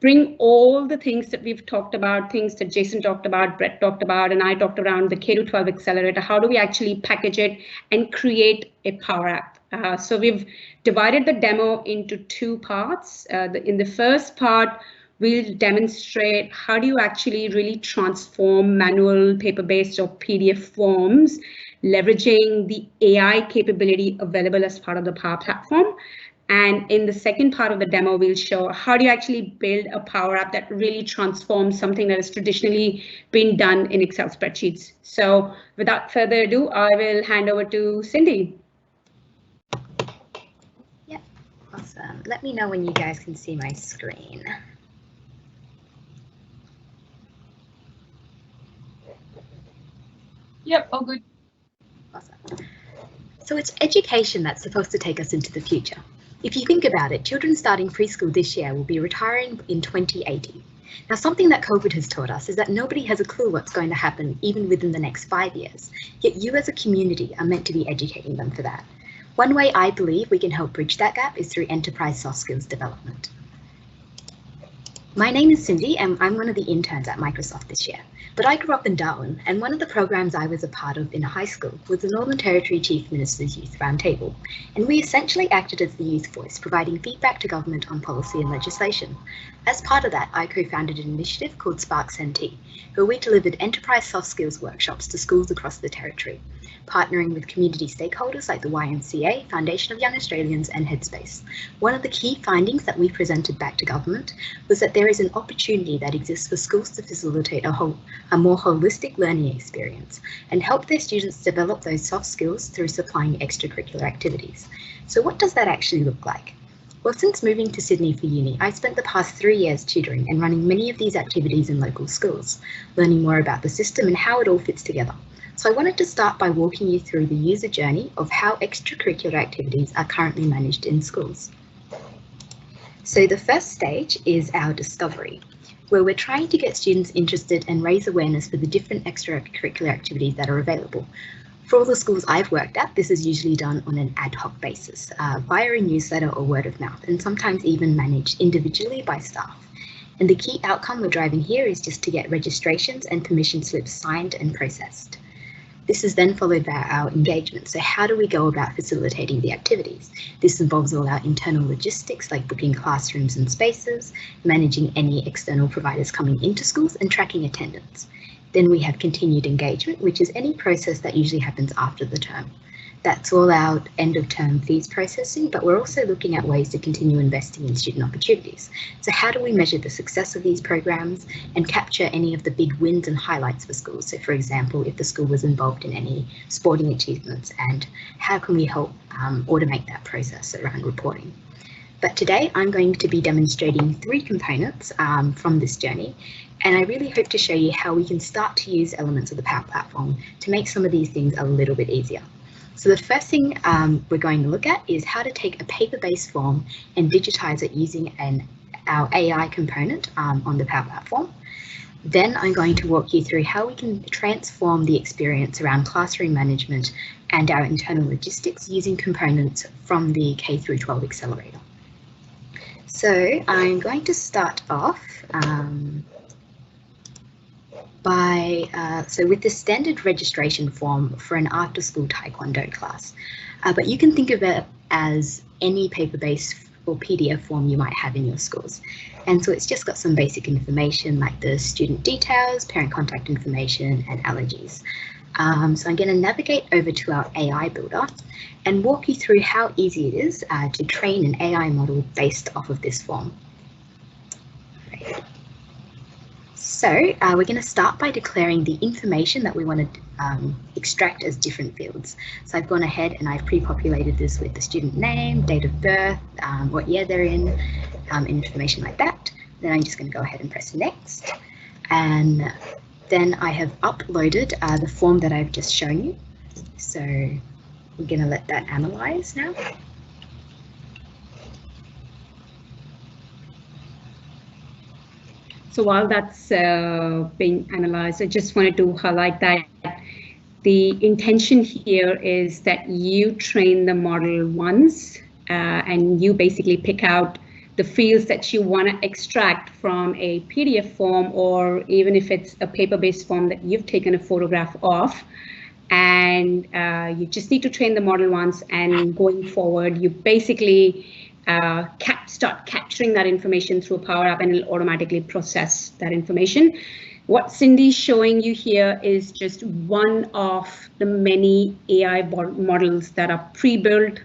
bring all the things that we've talked about, things that Jason talked about, Brett talked about, and I talked around the K-12 Accelerator. How do we actually package it and create a Power App? So we've divided the demo into two parts. In the first part, we'll demonstrate how do you actually really transform manual, paper-based, or PDF forms, leveraging the AI capability available as part of the Power Platform. And in the second part of the demo, we'll show how do you actually build a Power App that really transforms something that has traditionally been done in Excel spreadsheets. So without further ado, I will hand over to Cindy. Yeah, awesome. Let me know when you guys can see my screen. Yep, all good. Awesome. So it's education that's supposed to take us into the future. If you think about it, children starting preschool this year will be retiring in 2080. Now, something that COVID has taught us is that nobody has a clue what's going to happen even within the next 5 years, yet you as a community are meant to be educating them for that. One way I believe we can help bridge that gap is through enterprise soft skills development. My name is Cindy and I'm one of the interns at Microsoft this year. But I grew up in Darwin, and one of the programs I was a part of in high school was the Northern Territory Chief Minister's Youth Roundtable, and we essentially acted as the youth voice, providing feedback to government on policy and legislation. As part of that, I co-founded an initiative called Sparks NT, where we delivered enterprise soft skills workshops to schools across the territory, partnering with community stakeholders like the YMCA, Foundation of Young Australians, and Headspace. One of the key findings that we presented back to government was that there is an opportunity that exists for schools to facilitate a more holistic learning experience and help their students develop those soft skills through supplying extracurricular activities. So what does that actually look like? Well, since moving to Sydney for uni, I spent the past 3 years tutoring and running many of these activities in local schools, learning more about the system and how it all fits together. So I wanted to start by walking you through the user journey of how extracurricular activities are currently managed in schools. So the first stage is our discovery, where we're trying to get students interested and raise awareness for the different extracurricular activities that are available. For all the schools I've worked at, this is usually done on an ad hoc basis, via a newsletter or word of mouth, and sometimes even managed individually by staff. And the key outcome we're driving here is just to get registrations and permission slips signed and processed. This is then followed by our engagement. So how do we go about facilitating the activities? This involves all our internal logistics like booking classrooms and spaces, managing any external providers coming into schools, and tracking attendance. Then we have continued engagement, which is any process that usually happens after the term. That's all our end of term fees processing, but we're also looking at ways to continue investing in student opportunities. So how do we measure the success of these programs and capture any of the big wins and highlights for schools? So for example, if the school was involved in any sporting achievements, and how can we help automate that process around reporting? But today I'm going to be demonstrating 3 components from this journey, and I really hope to show you how we can start to use elements of the Power Platform to make some of these things a little bit easier. So the first thing we're going to look at is how to take a paper-based form and digitize it using our AI component on the Power Platform. Then I'm going to walk you through how we can transform the experience around classroom management and our internal logistics using components from the K-12 Accelerator. So I'm going to start off with the standard registration form for an after-school Taekwondo class, but you can think of it as any paper-based or PDF form you might have in your schools. And so it's just got some basic information like the student details, parent contact information, and allergies. So I'm going to navigate over to our AI builder and walk you through how easy it is to train an AI model based off of this form. Right. So we're going to start by declaring the information that we want to extract as different fields. So I've gone ahead and I've pre-populated this with the student name, date of birth, what year they're in, information like that. Then I'm just going to go ahead and press next. And then I have uploaded the form that I've just shown you. So we're going to let that analyze now. So while that's being analyzed, I just wanted to highlight that the intention here is that you train the model once and you basically pick out the fields that you want to extract from a PDF form, or even if it's a paper-based form that you've taken a photograph of. And you just need to train the model once, and going forward, you basically start capturing that information through a Power App, and it'll automatically process that information. What Cindy's showing you here is just one of the many AI models that are pre-built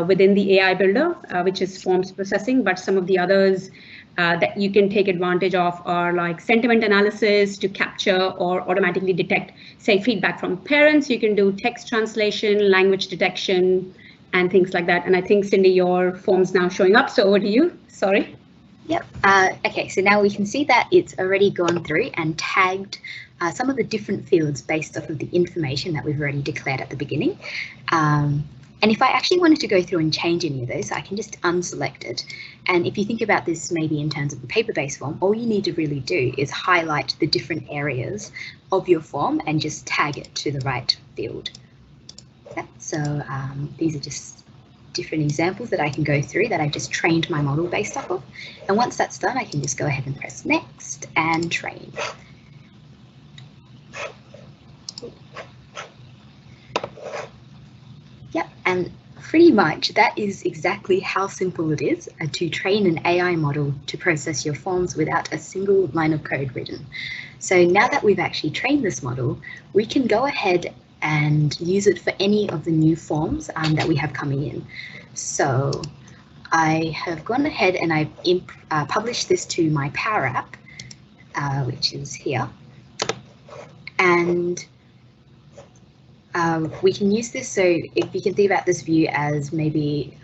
within the AI builder, which is forms processing, but some of the others that you can take advantage of are like sentiment analysis to capture or automatically detect, say, feedback from parents. You can do text translation, language detection, and things like that. And I think, Cindy, your form's now showing up, so over to you. Sorry. Yep. Okay, so now we can see that it's already gone through and tagged some of the different fields based off of the information that we've already declared at the beginning. And if I actually wanted to go through and change any of those, I can just unselect it. And if you think about this maybe in terms of the paper-based form, all you need to really do is highlight the different areas of your form and just tag it to the right field. Yeah, so these are just different examples that I can go through that I've just trained my model based off of. And once that's done, I can just go ahead and press next and train. Yep, and pretty much that is exactly how simple it is to train an AI model to process your forms without a single line of code written. So now that we've actually trained this model, we can go ahead and use it for any of the new forms that we have coming in. So I have gone ahead and I've published this to my Power App, which is here. And we can use this, so if you can think about this view as maybe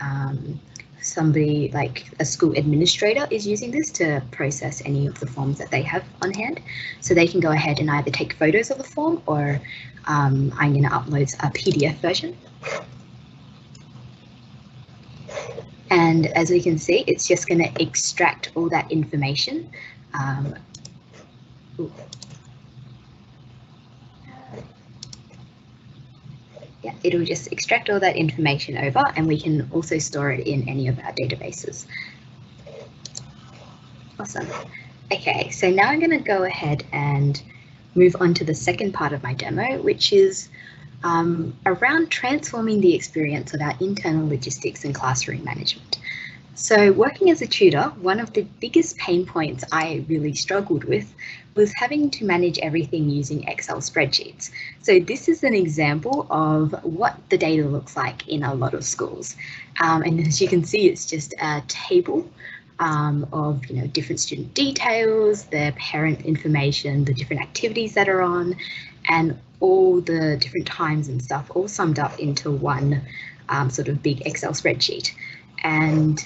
somebody like a school administrator is using this to process any of the forms that they have on hand. So they can go ahead and either take photos of the form, or I'm going to upload a PDF version. And as we can see, it's just going to extract all that information. Yeah, it'll just extract all that information over, and we can also store it in any of our databases. Awesome. Okay, so now I'm going to go ahead and move on to the second part of my demo, which is around transforming the experience of our internal logistics and classroom management. So working as a tutor, one of the biggest pain points I really struggled with was having to manage everything using Excel spreadsheets. So this is an example of what the data looks like in a lot of schools. And as you can see, it's just a table of different student details, their parent information, the different activities that are on, and all the different times and stuff, all summed up into one sort of big Excel spreadsheet. And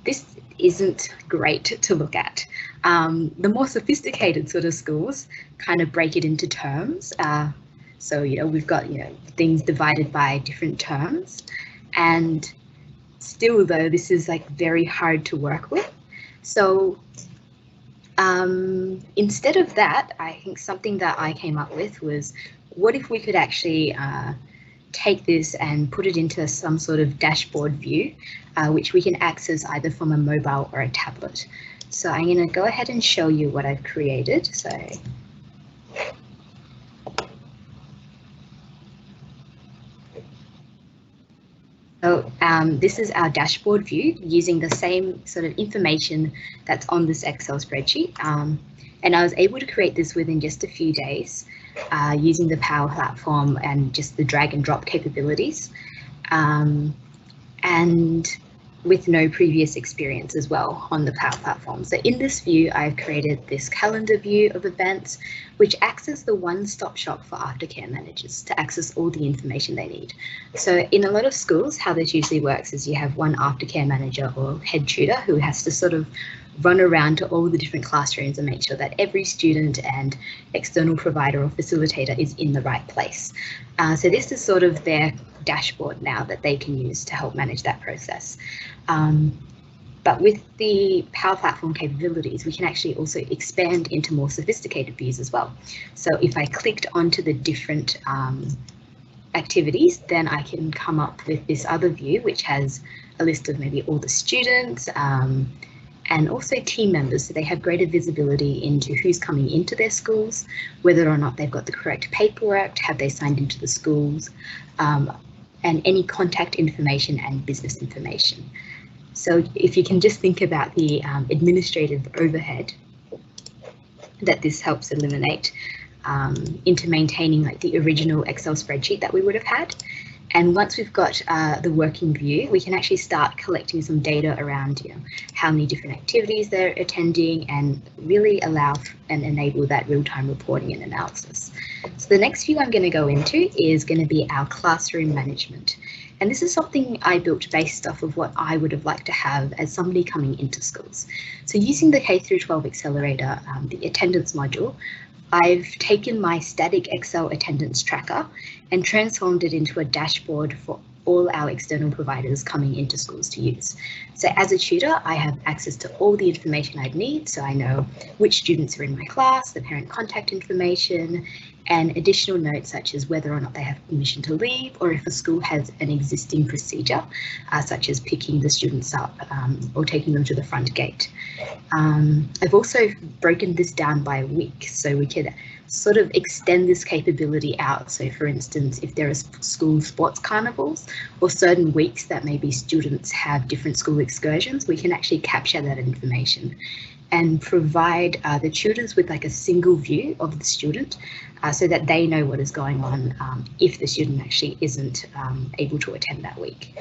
this isn't great to look at. The more sophisticated sort of schools kind of break it into terms. So we've got things divided by different terms, and still though this is like very hard to work with. So instead of that, I think something that I came up with was, what if we could actually take this and put it into some sort of dashboard view, which we can access either from a mobile or a tablet. So I'm going to go ahead and show you what I've created. So this is our dashboard view using the same sort of information that's on this Excel spreadsheet. And I was able to create this within just a few days. using the Power Platform and just the drag and drop capabilities, and with no previous experience as well on the Power Platform. So in this view, I've created this calendar view of events, which acts as the one-stop shop for aftercare managers to access all the information they need. So in a lot of schools, how this usually works is you have one aftercare manager or head tutor who has to sort of run around to all the different classrooms and make sure that every student and external provider or facilitator is in the right place. So this is sort of their dashboard now that they can use to help manage that process. But with the Power Platform capabilities, we can actually also expand into more sophisticated views as well. So if I clicked onto the different activities, then I can come up with this other view, which has a list of maybe all the students, and also team members, so they have greater visibility into who's coming into their schools, whether or not they've got the correct paperwork, have they signed into the schools, and any contact information and business information. So if you can just think about the administrative overhead that this helps eliminate into maintaining like the original Excel spreadsheet that we would have had. And once we've got the working view, we can actually start collecting some data around how many different activities they're attending and really allow and enable that real-time reporting and analysis. So the next view I'm going to go into is going to be our classroom management. And this is something I built based off of what I would have liked to have as somebody coming into schools. So using the K-12 Accelerator, the attendance module, I've taken my static Excel attendance tracker and transformed it into a dashboard for all our external providers coming into schools to use. So as a tutor, I have access to all the information I'd need. So I know which students are in my class, the parent contact information, and additional notes such as whether or not they have permission to leave, or if a school has an existing procedure, such as picking the students up or taking them to the front gate. I've also broken this down by week, so we could sort of extend this capability out. So for instance, if there are school sports carnivals or certain weeks that maybe students have different school excursions, we can actually capture that information and provide the tutors with like a single view of the student so that they know what is going on if the student actually isn't able to attend that week.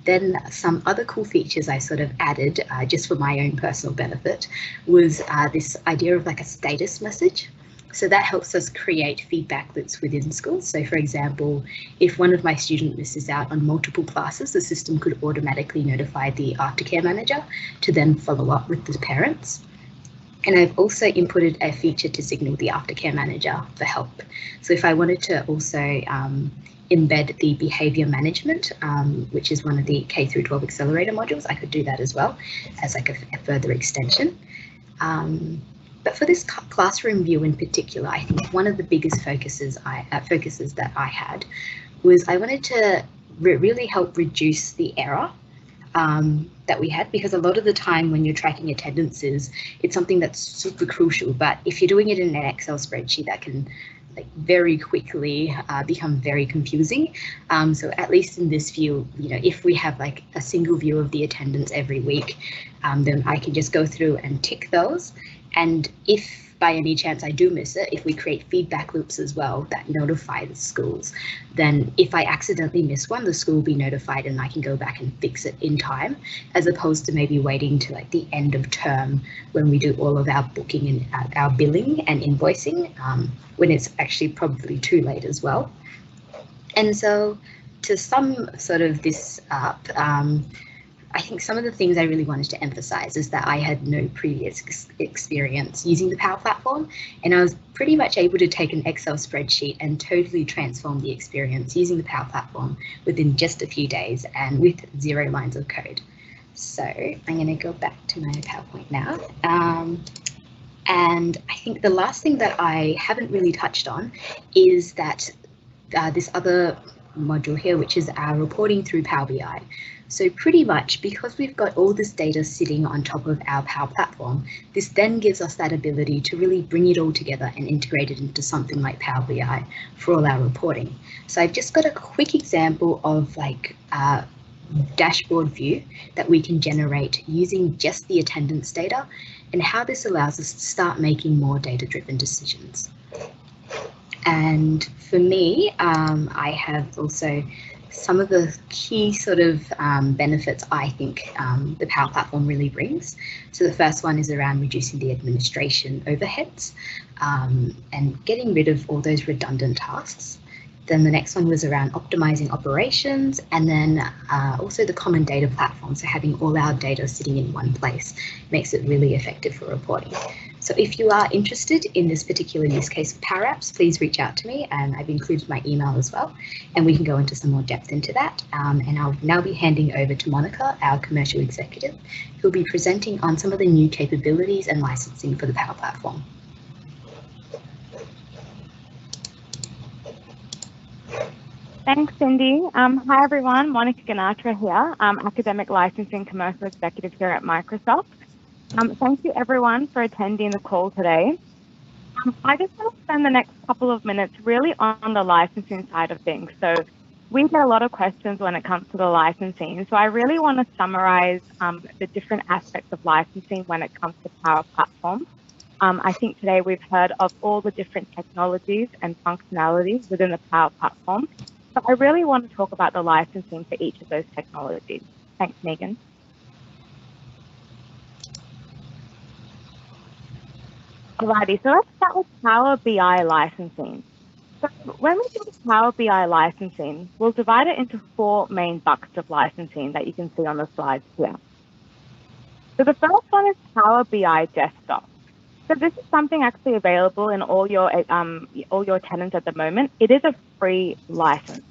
Then some other cool features I sort of added just for my own personal benefit was this idea of like a status message. So that helps us create feedback loops within schools. So for example, if one of my students misses out on multiple classes, the system could automatically notify the aftercare manager to then follow up with the parents. And I've also inputted a feature to signal the aftercare manager for help. So if I wanted to also embed the behaviour management, which is one of the K-12 Accelerator modules, I could do that as well as like a further extension. But for this classroom view in particular, I think one of the biggest focuses that I had was I wanted to really help reduce the error that we had, because a lot of the time when you're tracking attendances, it's something that's super crucial. But if you're doing it in an Excel spreadsheet, that can like very quickly become very confusing. So at least in this view, if we have like a single view of the attendance every week, then I can just go through and tick those. And if by any chance I do miss it, if we create feedback loops as well that notify the schools, then if I accidentally miss one, the school will be notified and I can go back and fix it in time, as opposed to maybe waiting to like the end of term when we do all of our booking and our billing and invoicing, when it's actually probably too late as well. And so to sum sort of this up, I think some of the things I really wanted to emphasize is that I had no previous experience using the Power Platform, and I was pretty much able to take an Excel spreadsheet and totally transform the experience using the Power Platform within just a few days and with 0 lines of code. So I'm going to go back to my PowerPoint now. And I think the last thing that I haven't really touched on is that this other module here, which is our reporting through Power BI. So pretty much because we've got all this data sitting on top of our Power Platform, this then gives us that ability to really bring it all together and integrate it into something like Power BI for all our reporting. So I've just got a quick example of like a dashboard view that we can generate using just the attendance data and how this allows us to start making more data-driven decisions. And for me, I have also some of the key sort of benefits I think the Power Platform really brings. So the first one is around reducing the administration overheads and getting rid of all those redundant tasks. Then the next one was around optimizing operations, and then also the common data platform. So having all our data sitting in one place makes it really effective for reporting. So if you are interested in this particular use case of Power Apps, please reach out to me, and I've included my email as well, and we can go into some more depth into that. And I'll now be handing over to Monica, our commercial executive, who'll be presenting on some of the new capabilities and licensing for the Power Platform. Thanks, Cindy. Hi, everyone. Monica Ganatra here, Academic Licensing Commercial Executive here at Microsoft. Thank you, everyone, for attending the call today. I just want to spend the next couple of minutes really on the licensing side of things. So we get a lot of questions when it comes to the licensing. So I really want to summarize the different aspects of licensing when it comes to Power Platform. I think today we've heard of all the different technologies and functionalities within the Power Platform. So I really want to talk about the licensing for each of those technologies. Thanks, Megan. Alrighty, so let's start with Power BI licensing. So when we do Power BI licensing, we'll divide it into 4 main buckets of licensing that you can see on the slides here. So the first one is Power BI Desktop. So this is something actually available in all your tenants at the moment. It is a free license.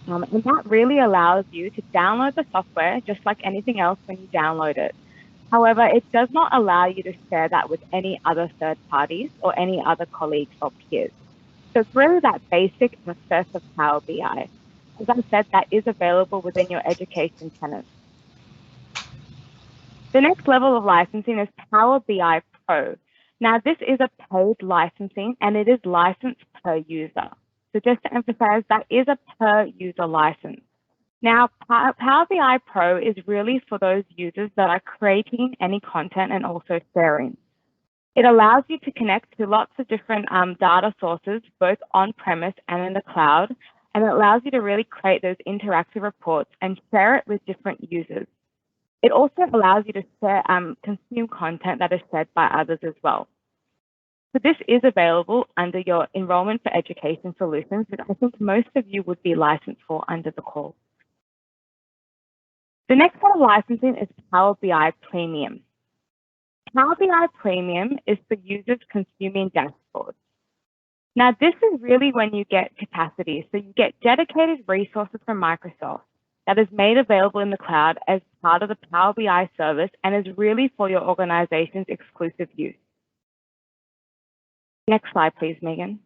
And that really allows you to download the software just like anything else when you download it. However, it does not allow you to share that with any other third parties or any other colleagues or peers. So it's really that basic access of Power BI. As I said, that is available within your education tenants. The next level of licensing is Power BI Pro. Now, this is a paid licensing and it is licensed per user. So just to emphasize, that is a per user license. Now, Power BI Pro is really for those users that are creating any content and also sharing. It allows you to connect to lots of different data sources, both on-premise and in the cloud, and it allows you to really create those interactive reports and share it with different users. It also allows you to share, consume content that is shared by others as well. So this is available under your Enrollment for Education Solutions, which I think most of you would be licensed for under the call. The next part of licensing is Power BI Premium. Power BI Premium is for users consuming dashboards. Now, this is really when you get capacity. So you get dedicated resources from Microsoft that is made available in the cloud as part of the Power BI service and is really for your organization's exclusive use. Next slide, please, Megan.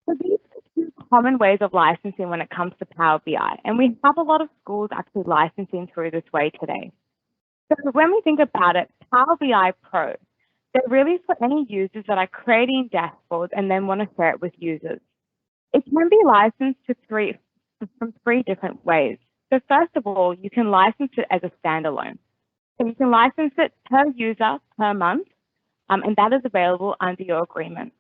So these are 2 common ways of licensing when it comes to Power BI, and we have a lot of schools actually licensing through this way today. So when we think about it, Power BI Pro, they're really for any users that are creating dashboards and then want to share it with users. It can be licensed to from 3 different ways. So first of all, you can license it as a standalone. So you can license it per user per month, and that is available under your agreement.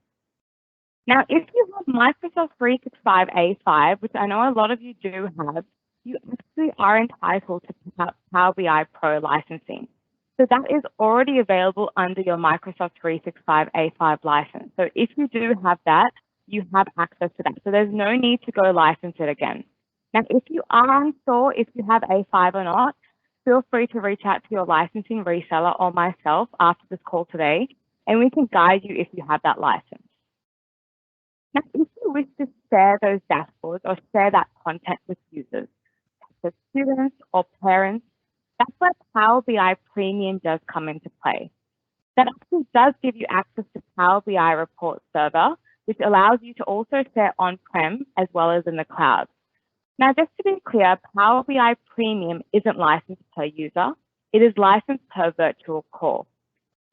Now, if you have Microsoft 365 A5, which I know a lot of you do have, you actually are entitled to Power BI Pro licensing. So that is already available under your Microsoft 365 A5 license. So if you do have that, you have access to that. So there's no need to go license it again. Now, if you are unsure if you have A5 or not, feel free to reach out to your licensing reseller or myself after this call today, and we can guide you if you have that license. Now, if you wish to share those dashboards or share that content with users, such as students or parents, that's where Power BI Premium does come into play. That actually does give you access to Power BI Report Server, which allows you to also share on-prem as well as in the cloud. Now, just to be clear, Power BI Premium isn't licensed per user. It is licensed per virtual call.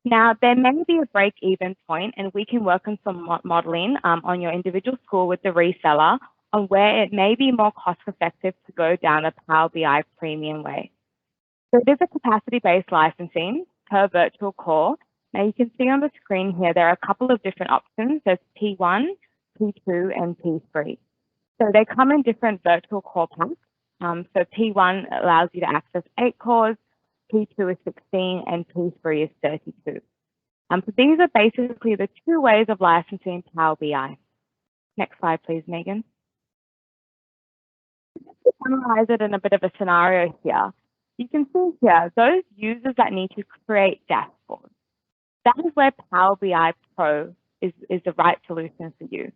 Now, there may be a break-even point, and we can work on some modeling on your individual school with the reseller on where it may be more cost-effective to go down the Power BI Premium way. So it is a capacity-based licensing per virtual call, Now you can see on the screen here, there are a couple of different options. There's P1, P2, and P3. So they come in different virtual core packs. So P1 allows you to access 8 cores, P2 is 16, and P3 is 32. So these are basically the 2 ways of licensing Power BI. Next slide, please, Megan. To summarize it in a bit of a scenario here, you can see here, those users that need to create dashboards, that is where Power BI Pro is the right solution for you.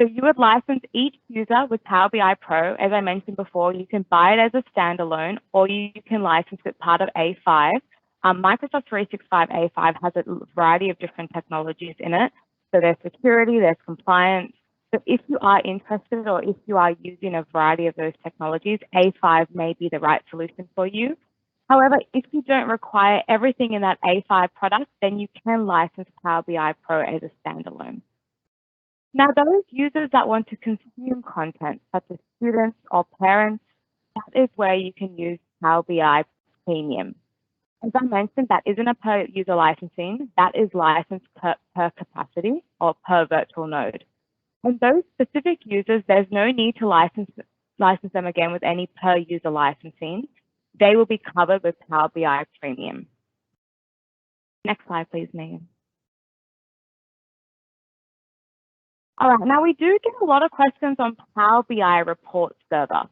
So you would license each user with Power BI Pro. As I mentioned before, you can buy it as a standalone, or you can license it part of A5. Microsoft 365 A5 has a variety of different technologies in it. So there's security, there's compliance. So if you are interested, or if you are using a variety of those technologies, A5 may be the right solution for you. However, if you don't require everything in that A5 product, then you can license Power BI Pro as a standalone. Now, those users that want to consume content, such as students or parents, that is where you can use Power BI Premium. As I mentioned, that isn't a per user licensing, that is licensed per capacity or per virtual node. And those specific users, there's no need to license them again with any per user licensing. They will be covered with Power BI Premium. Next slide, please, Megan. All right, now we do get a lot of questions on Power BI Report Server.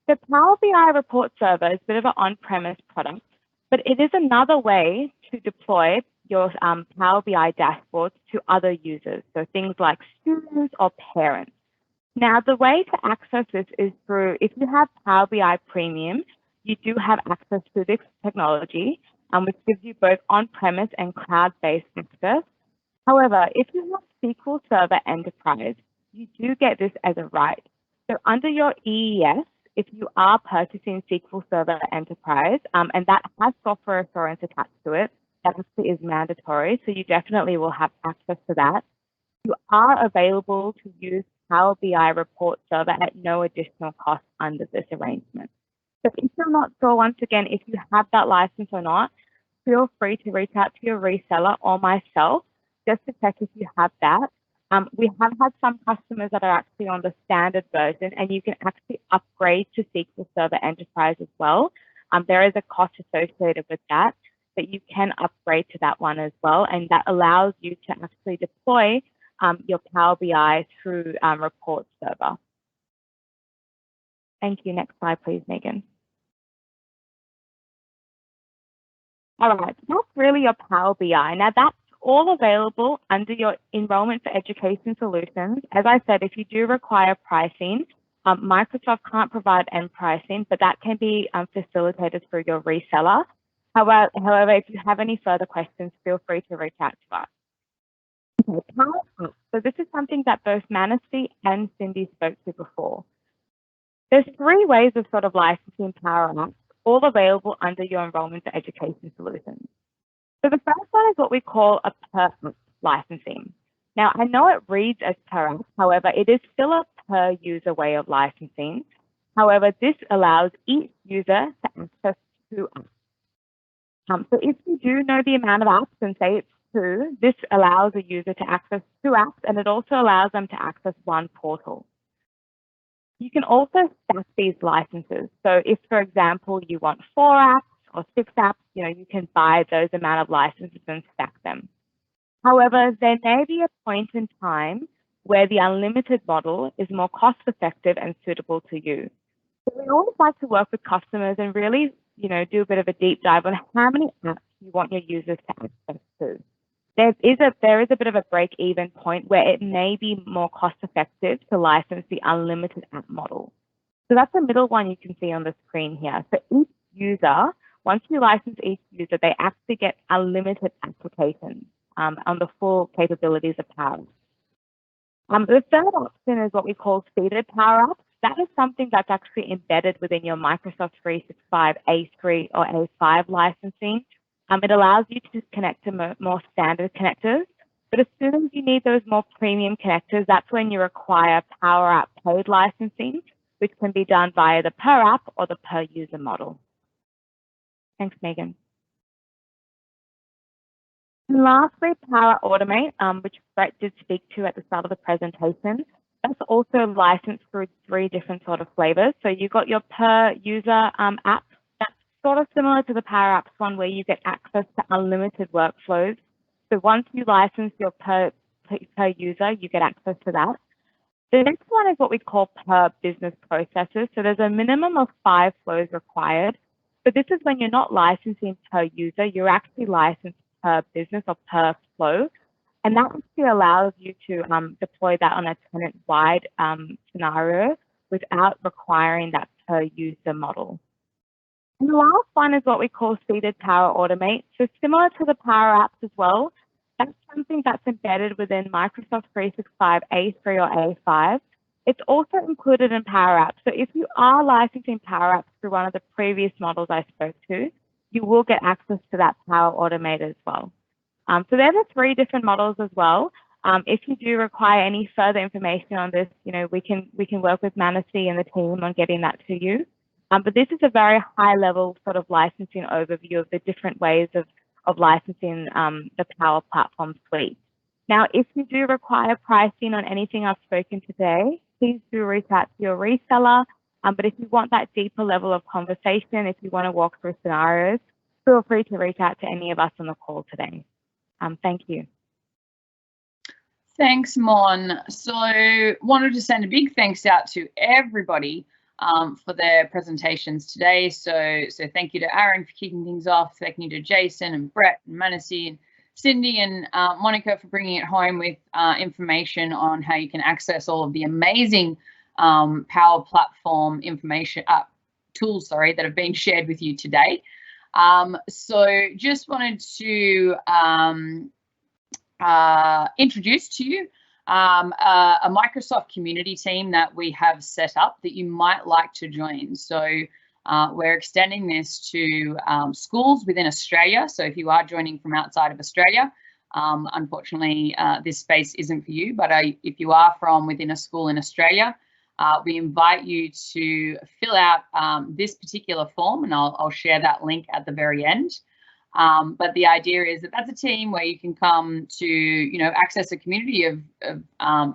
The Power BI Report Server is a bit of an on-premise product, but it is another way to deploy your Power BI dashboards to other users, so things like students or parents. Now, the way to access this is through, if you have Power BI Premium, you do have access to this technology, which gives you both on-premise and cloud-based access. However, if you have SQL Server Enterprise, you do get this as a right. So under your EES, if you are purchasing SQL Server Enterprise, and that has software assurance attached to it, that actually is mandatory, so you definitely will have access to that. You are available to use Power BI Report Server at no additional cost under this arrangement. So if you're not sure, once again, if you have that license or not, feel free to reach out to your reseller or myself just to check if you have that. We have had some customers that are actually on the standard version, and you can actually upgrade to SQL Server Enterprise as well. There is a cost associated with that, but you can upgrade to that one as well, and that allows you to actually deploy your Power BI through Report Server. Thank you. Next slide, please, Megan. All right, that's really your Power BI. Now that's all available under your Enrollment for Education Solutions. As I said, if you do require pricing, Microsoft can't provide end pricing, but that can be facilitated through your reseller. However, if you have any further questions, feel free to reach out to us. Okay, Power Apps. So this is something that both Manasvi and Cindy spoke to before. There's 3 ways of sort of licensing Power Apps, all available under your Enrollment for Education Solutions. So the first one is what we call a per app licensing. Now, I know it reads as per app, however, it is still a per user way of licensing. However, this allows each user to access 2 apps. So if you do know the amount of apps and say it's 2, this allows a user to access 2 apps, and it also allows them to access 1 portal. You can also stack these licenses. So if, for example, you want 4 apps, or 6 apps, you can buy those amount of licenses and stack them. However, there may be a point in time where the unlimited model is more cost effective and suitable to you. So we always like to work with customers and really, do a bit of a deep dive on how many apps you want your users to access to. There is a bit of a break-even point where it may be more cost effective to license the unlimited app model. So that's the middle one you can see on the screen here. So each user, once you license each user, they actually get unlimited applications on the full capabilities of Power. The third option is what we call seeded Power Apps. That is something that's actually embedded within your Microsoft 365 A3 or A5 licensing. It allows you to connect to more standard connectors, but as soon as you need those more premium connectors, that's when you require Power App paid licensing, which can be done via the per app or the per user model. Thanks, Megan. And lastly, Power Automate, which Brett did speak to at the start of the presentation. That's also licensed through 3 different sort of flavors. So you've got your per user app. That's sort of similar to the Power Apps one, where you get access to unlimited workflows. So once you license your per user, you get access to that. The next one is what we call per business processes. So there's a minimum of 5 flows required. But this is when you're not licensing per user, you're actually licensed per business or per flow. And that actually allows you to deploy that on a tenant-wide scenario without requiring that per user model. And the last one is what we call seeded Power Automate. So similar to the Power Apps as well, that's something that's embedded within Microsoft 365 A3 or A5. It's also included in Power Apps. So if you are licensing Power Apps through one of the previous models I spoke to, you will get access to that Power Automate as well. So there are 3 different models as well. If you do require any further information on this, we can work with Manasi and the team on getting that to you. But this is a very high level sort of licensing overview of the different ways of licensing the Power Platform suite. Now, if you do require pricing on anything I've spoken to today, please do reach out to your reseller. But if you want that deeper level of conversation, if you want to walk through scenarios, feel free to reach out to any of us on the call today. Thank you. Thanks, Mon. So wanted to send a big thanks out to everybody for their presentations today. So thank you to Aaron for kicking things off. Thank you to Jason and Brett and Manasi and Cindy and Monica for bringing it home with information on how you can access all of the amazing Power Platform information tools, that have been shared with you today. So just wanted to introduce to you a Microsoft community team that we have set up that you might like to join. So we're extending this to schools within Australia. So if you are joining from outside of Australia, unfortunately, this space isn't for you. But if you are from within a school in Australia, we invite you to fill out this particular form, and I'll share that link at the very end. But the idea is that that's a team where you can come to, access a community of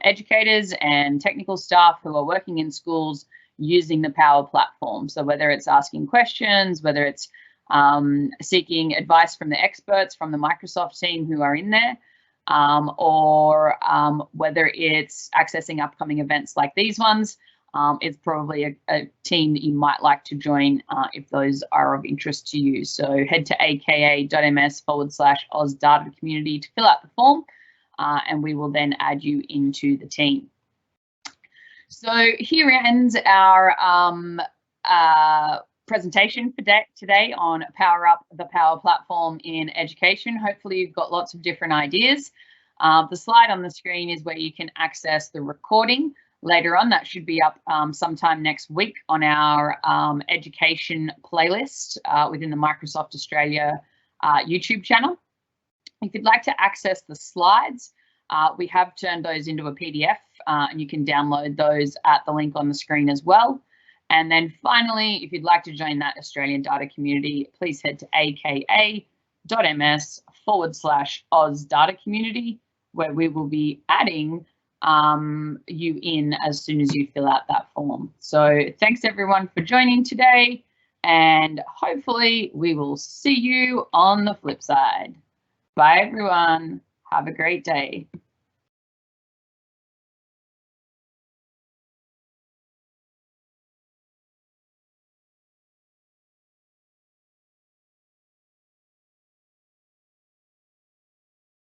educators and technical staff who are working in schools using the Power Platform. So whether it's asking questions, whether it's seeking advice from the experts from the Microsoft team who are in there, or whether it's accessing upcoming events like these ones, it's probably a team that you might like to join if those are of interest to you. So head to aka.ms/Oz Data Community to fill out the form, and we will then add you into the team. So here ends our presentation for today on Power Up the Power Platform in education. Hopefully you've got lots of different ideas. The slide on the screen is where you can access the recording later on. That should be up sometime next week on our education playlist within the Microsoft Australia YouTube channel. If you'd like to access the slides, we have turned those into a PDF and you can download those at the link on the screen as well. And then finally, if you'd like to join that Australian data community, please head to aka.ms/Oz Data Community, where we will be adding you in as soon as you fill out that form. So thanks everyone for joining today, and hopefully we will see you on the flip side. Bye everyone. Have a great day.